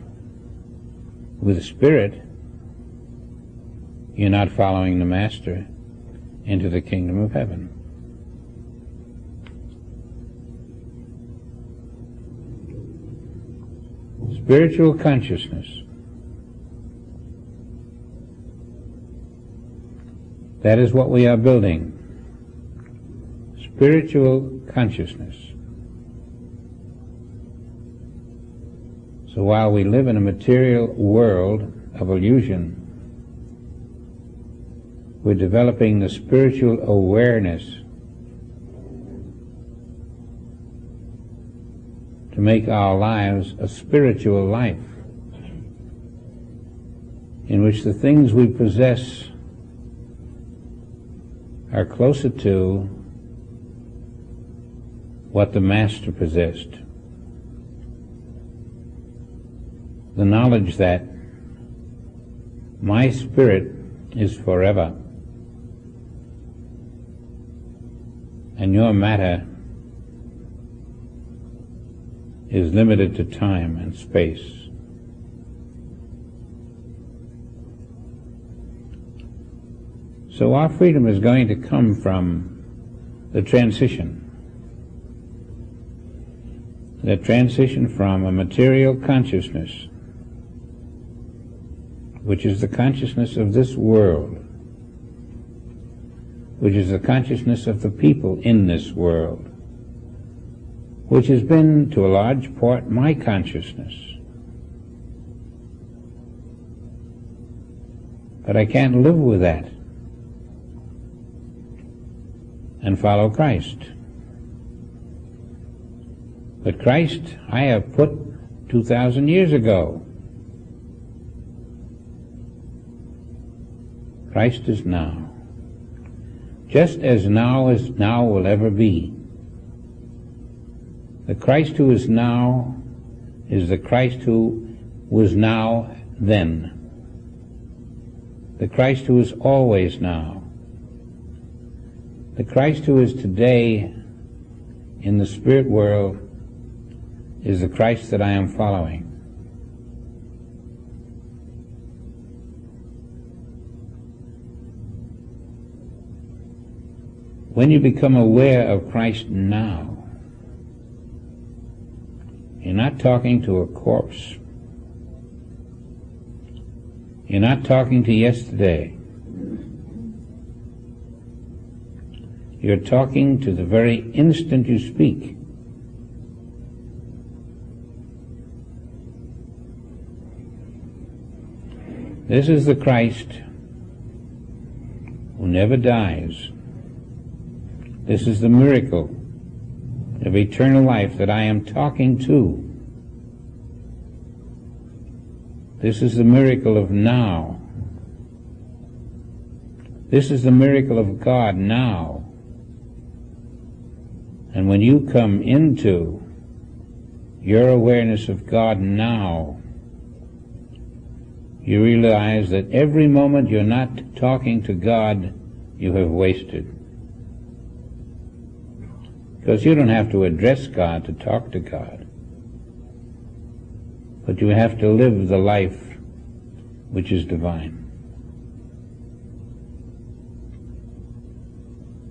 with Spirit, you're not following the Master into the kingdom of heaven. Spiritual consciousness. That is what we are building. Spiritual consciousness. So while we live in a material world of illusion, we're developing the spiritual awareness to make our lives a spiritual life in which the things we possess are closer to what the Master possessed. The knowledge that my spirit is forever and your matter is limited to time and space. So our freedom is going to come from the transition from a material consciousness, which is the consciousness of this world, which is the consciousness of the people in this world, which has been, to a large part, my consciousness. But I can't live with that and follow Christ. But Christ I have put 2,000 years ago. Christ is now. Just as now will ever be. The Christ who is now is the Christ who was now then. The Christ who is always now. The Christ who is today in the spirit world is the Christ that I am following. When you become aware of Christ now, you're not talking to a corpse. You're not talking to yesterday. You're talking to the very instant you speak. This is the Christ who never dies. This is the miracle of eternal life that I am talking to. This is the miracle of now. This is the miracle of God now. And when you come into your awareness of God now, you realize that every moment you're not talking to God, you have wasted. Because you don't have to address God to talk to God, but you have to live the life which is divine.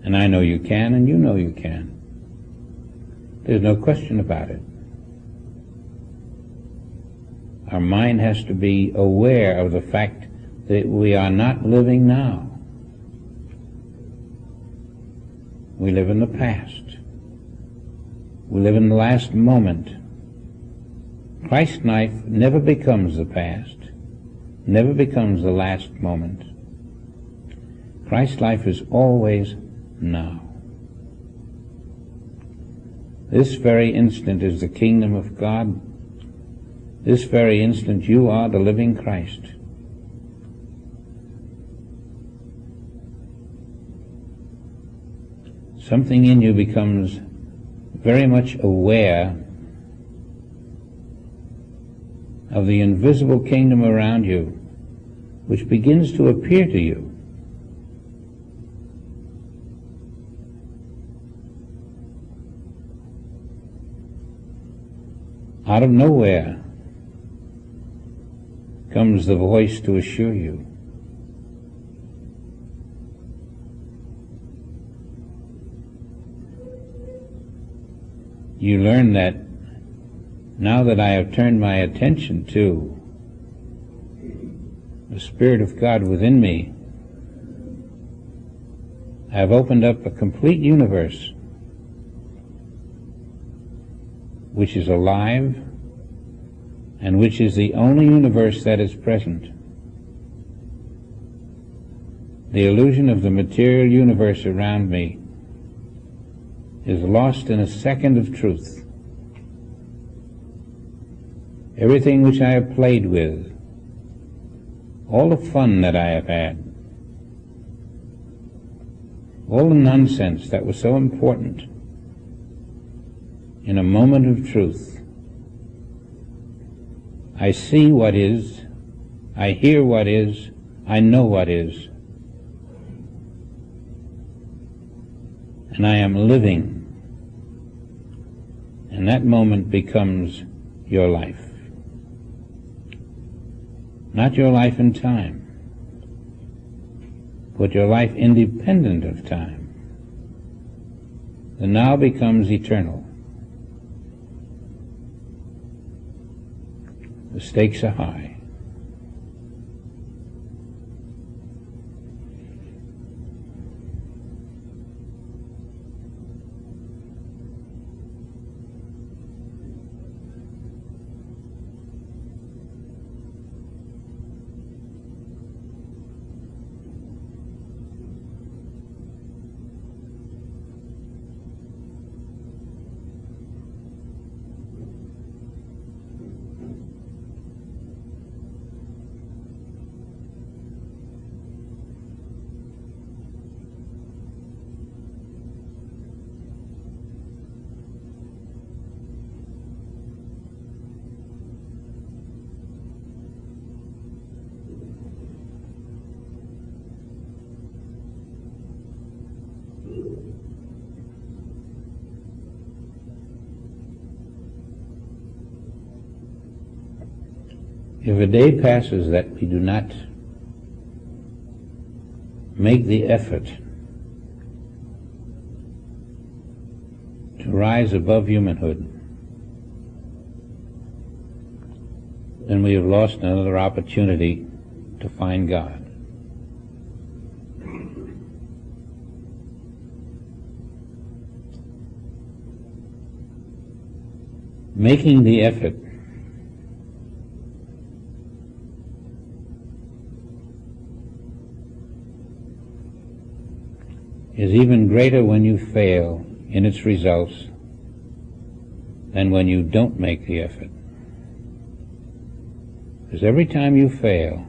And I know you can, and you know you can. There's no question about it. Our mind has to be aware of the fact that we are not living now. We live in the past. We live in the last moment. Christ's life never becomes the past, never becomes the last moment. Christ's life is always now. This very instant is the kingdom of God. This very instant you are the living Christ. Something in you becomes very much aware of the invisible kingdom around you, which begins to appear to you. Out of nowhere comes the voice to assure you. You learn that now that I have turned my attention to the Spirit of God within me, I have opened up a complete universe which is alive and which is the only universe that is present. The illusion of the material universe around me is lost in a second of truth. Everything which I have played with, all the fun that I have had, all the nonsense that was so important, in a moment of truth, I see what is, I hear what is, I know what is, and I am living, and that moment becomes your life. Not your life in time, but your life independent of time. The now becomes eternal. The stakes are high. If a day passes that we do not make the effort rise above humanhood, then we have lost another opportunity to find God. Making the effort is even greater when you fail in its results than when you don't make the effort. Because every time you fail,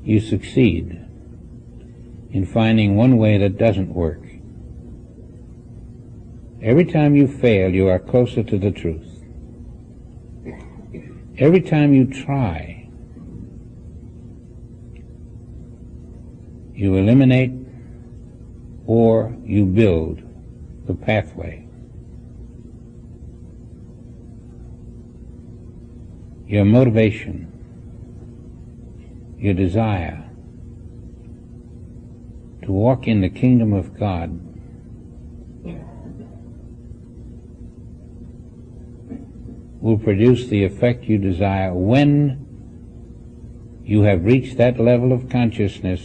you succeed in finding one way that doesn't work. Every time you fail, you are closer to the truth. Every time you try, you eliminate or you build the pathway. Your motivation, your desire to walk in the kingdom of God will produce the effect you desire when you have reached that level of consciousness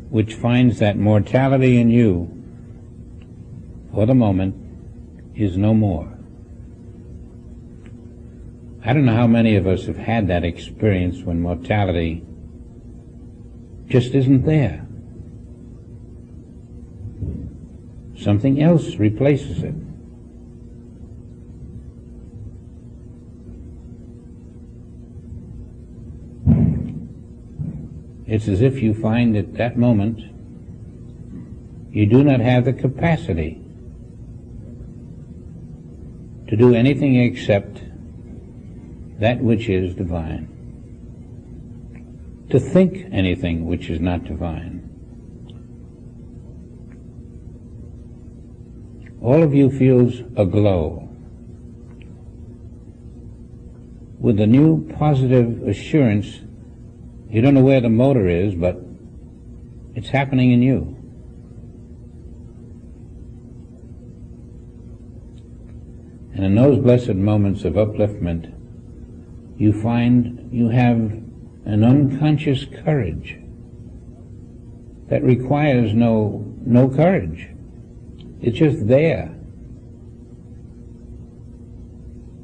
which finds that mortality in you, for the moment, is no more. I don't know how many of us have had that experience when mortality just isn't there. Something else replaces it. It's as if you find at that moment you do not have the capacity to do anything except that which is divine, to think anything which is not divine. All of you feels aglow with the new positive assurance. You don't know where the motor is, but it's happening in you. And in those blessed moments of upliftment, you find you have an unconscious courage that requires no courage. It's just there.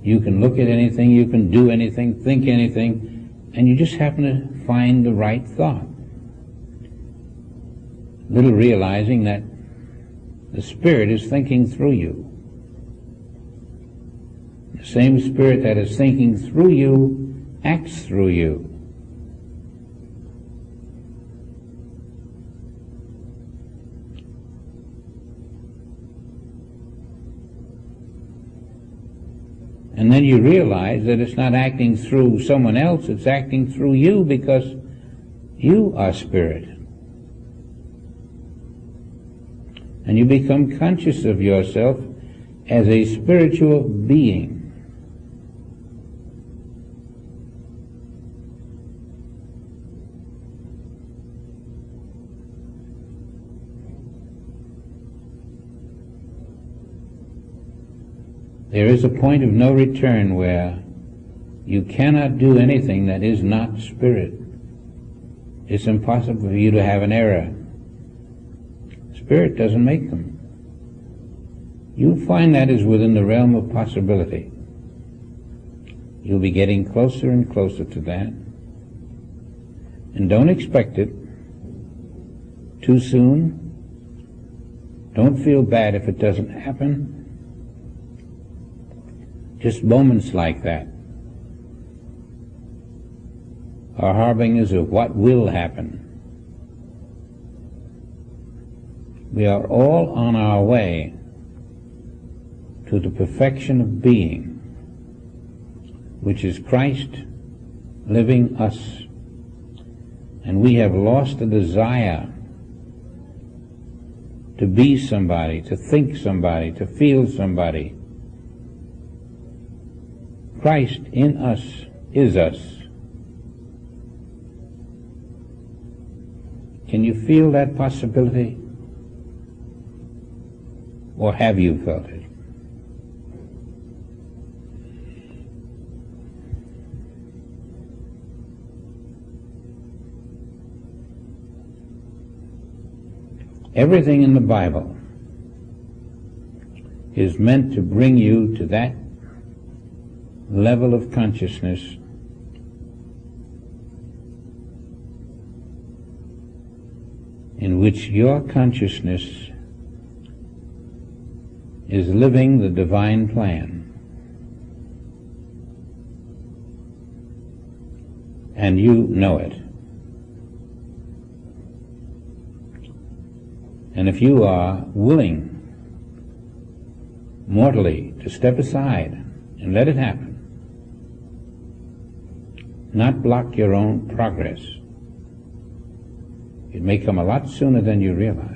You can look at anything, you can do anything, think anything, and you just happen to find the right thought. Little realizing that the Spirit is thinking through you. The same Spirit that is thinking through you acts through you. And then you realize that it's not acting through someone else, it's acting through you because you are Spirit. And you become conscious of yourself as a spiritual being. There is a point of no return where you cannot do anything that is not Spirit. It's impossible for you to have an error. Spirit doesn't make them. You'll find that is within the realm of possibility. You'll be getting closer and closer to that. And don't expect it too soon. Don't feel bad if it doesn't happen. Just moments like that are harbingers of what will happen. We are all on our way to the perfection of being, which is Christ living us. And we have lost the desire to be somebody, to think somebody, to feel somebody. Christ in us is us. Can you feel that possibility? Or have you felt it? Everything in the Bible is meant to bring you to that level of consciousness in which your consciousness is living the divine plan. And you know it. And if you are willing mortally to step aside and let it happen, not block your own progress, it may come a lot sooner than you realize.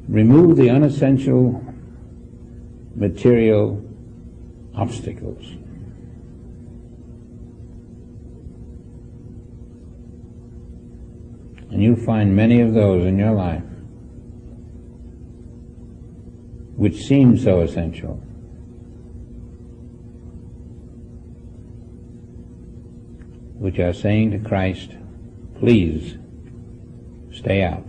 Remove the unessential material obstacles. And you'll find many of those in your life which seem so essential, which are saying to Christ, please stay out.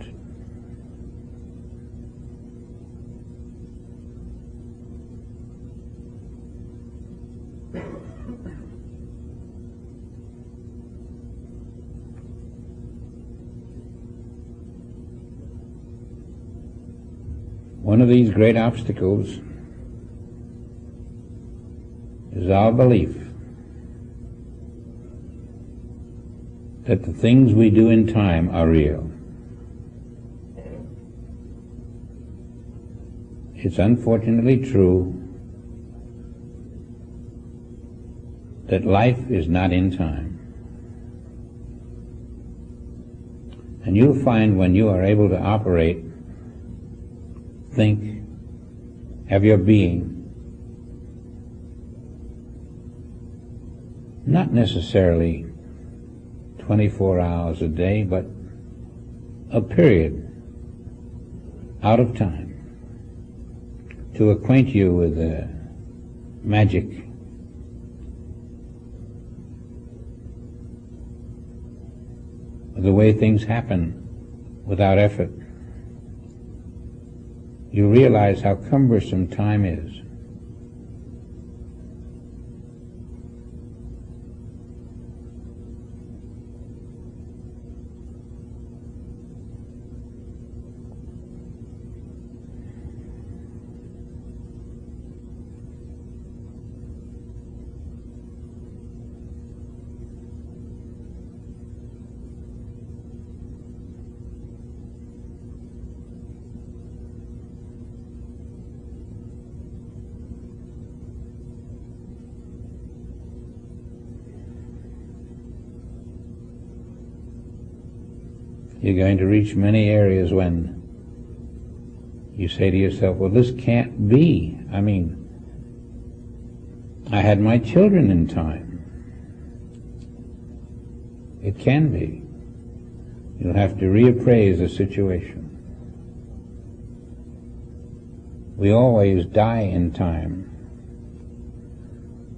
One of these great obstacles is our belief that the things we do in time are real. It's unfortunately true that life is not in time. And you'll find when you are able to operate, think, have your being, not necessarily 24 hours a day, but a period out of time to acquaint you with the magic of the way things happen without effort. You realize how cumbersome time is. You're going to reach many areas when you say to yourself, well, this can't be. I mean, I had my children in time. It can be. You'll have to reappraise the situation. We always die in time.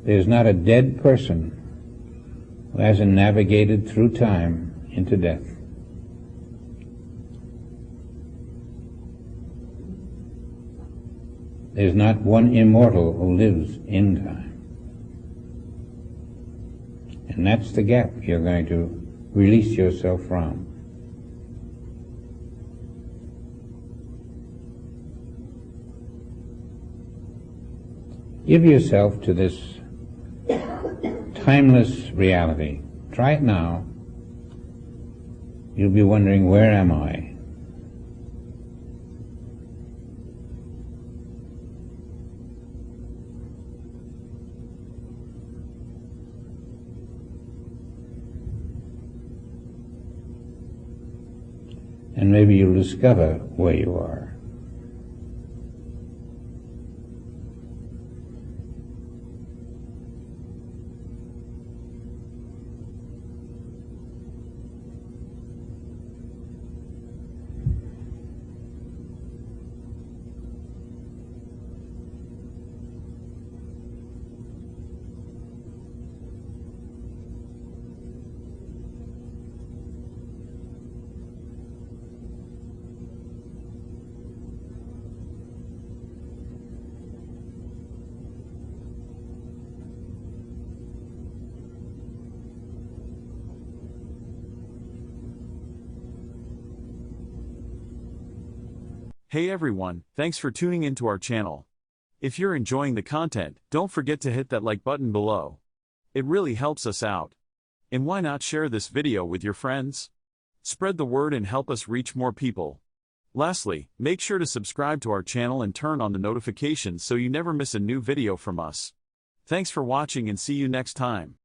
There's not a dead person who hasn't navigated through time into death. There's not one immortal who lives in time. And that's the gap you're going to release yourself from. Give yourself to this timeless reality. Try it now. You'll be wondering, where am I? And maybe you'll discover where you are. Hey everyone, thanks for tuning into our channel. If you're enjoying the content, don't forget to hit that like button below. It really helps us out. And why not share this video with your friends? Spread the word and help us reach more people. Lastly, make sure to subscribe to our channel and turn on the notifications so you never miss a new video from us. Thanks for watching and see you next time.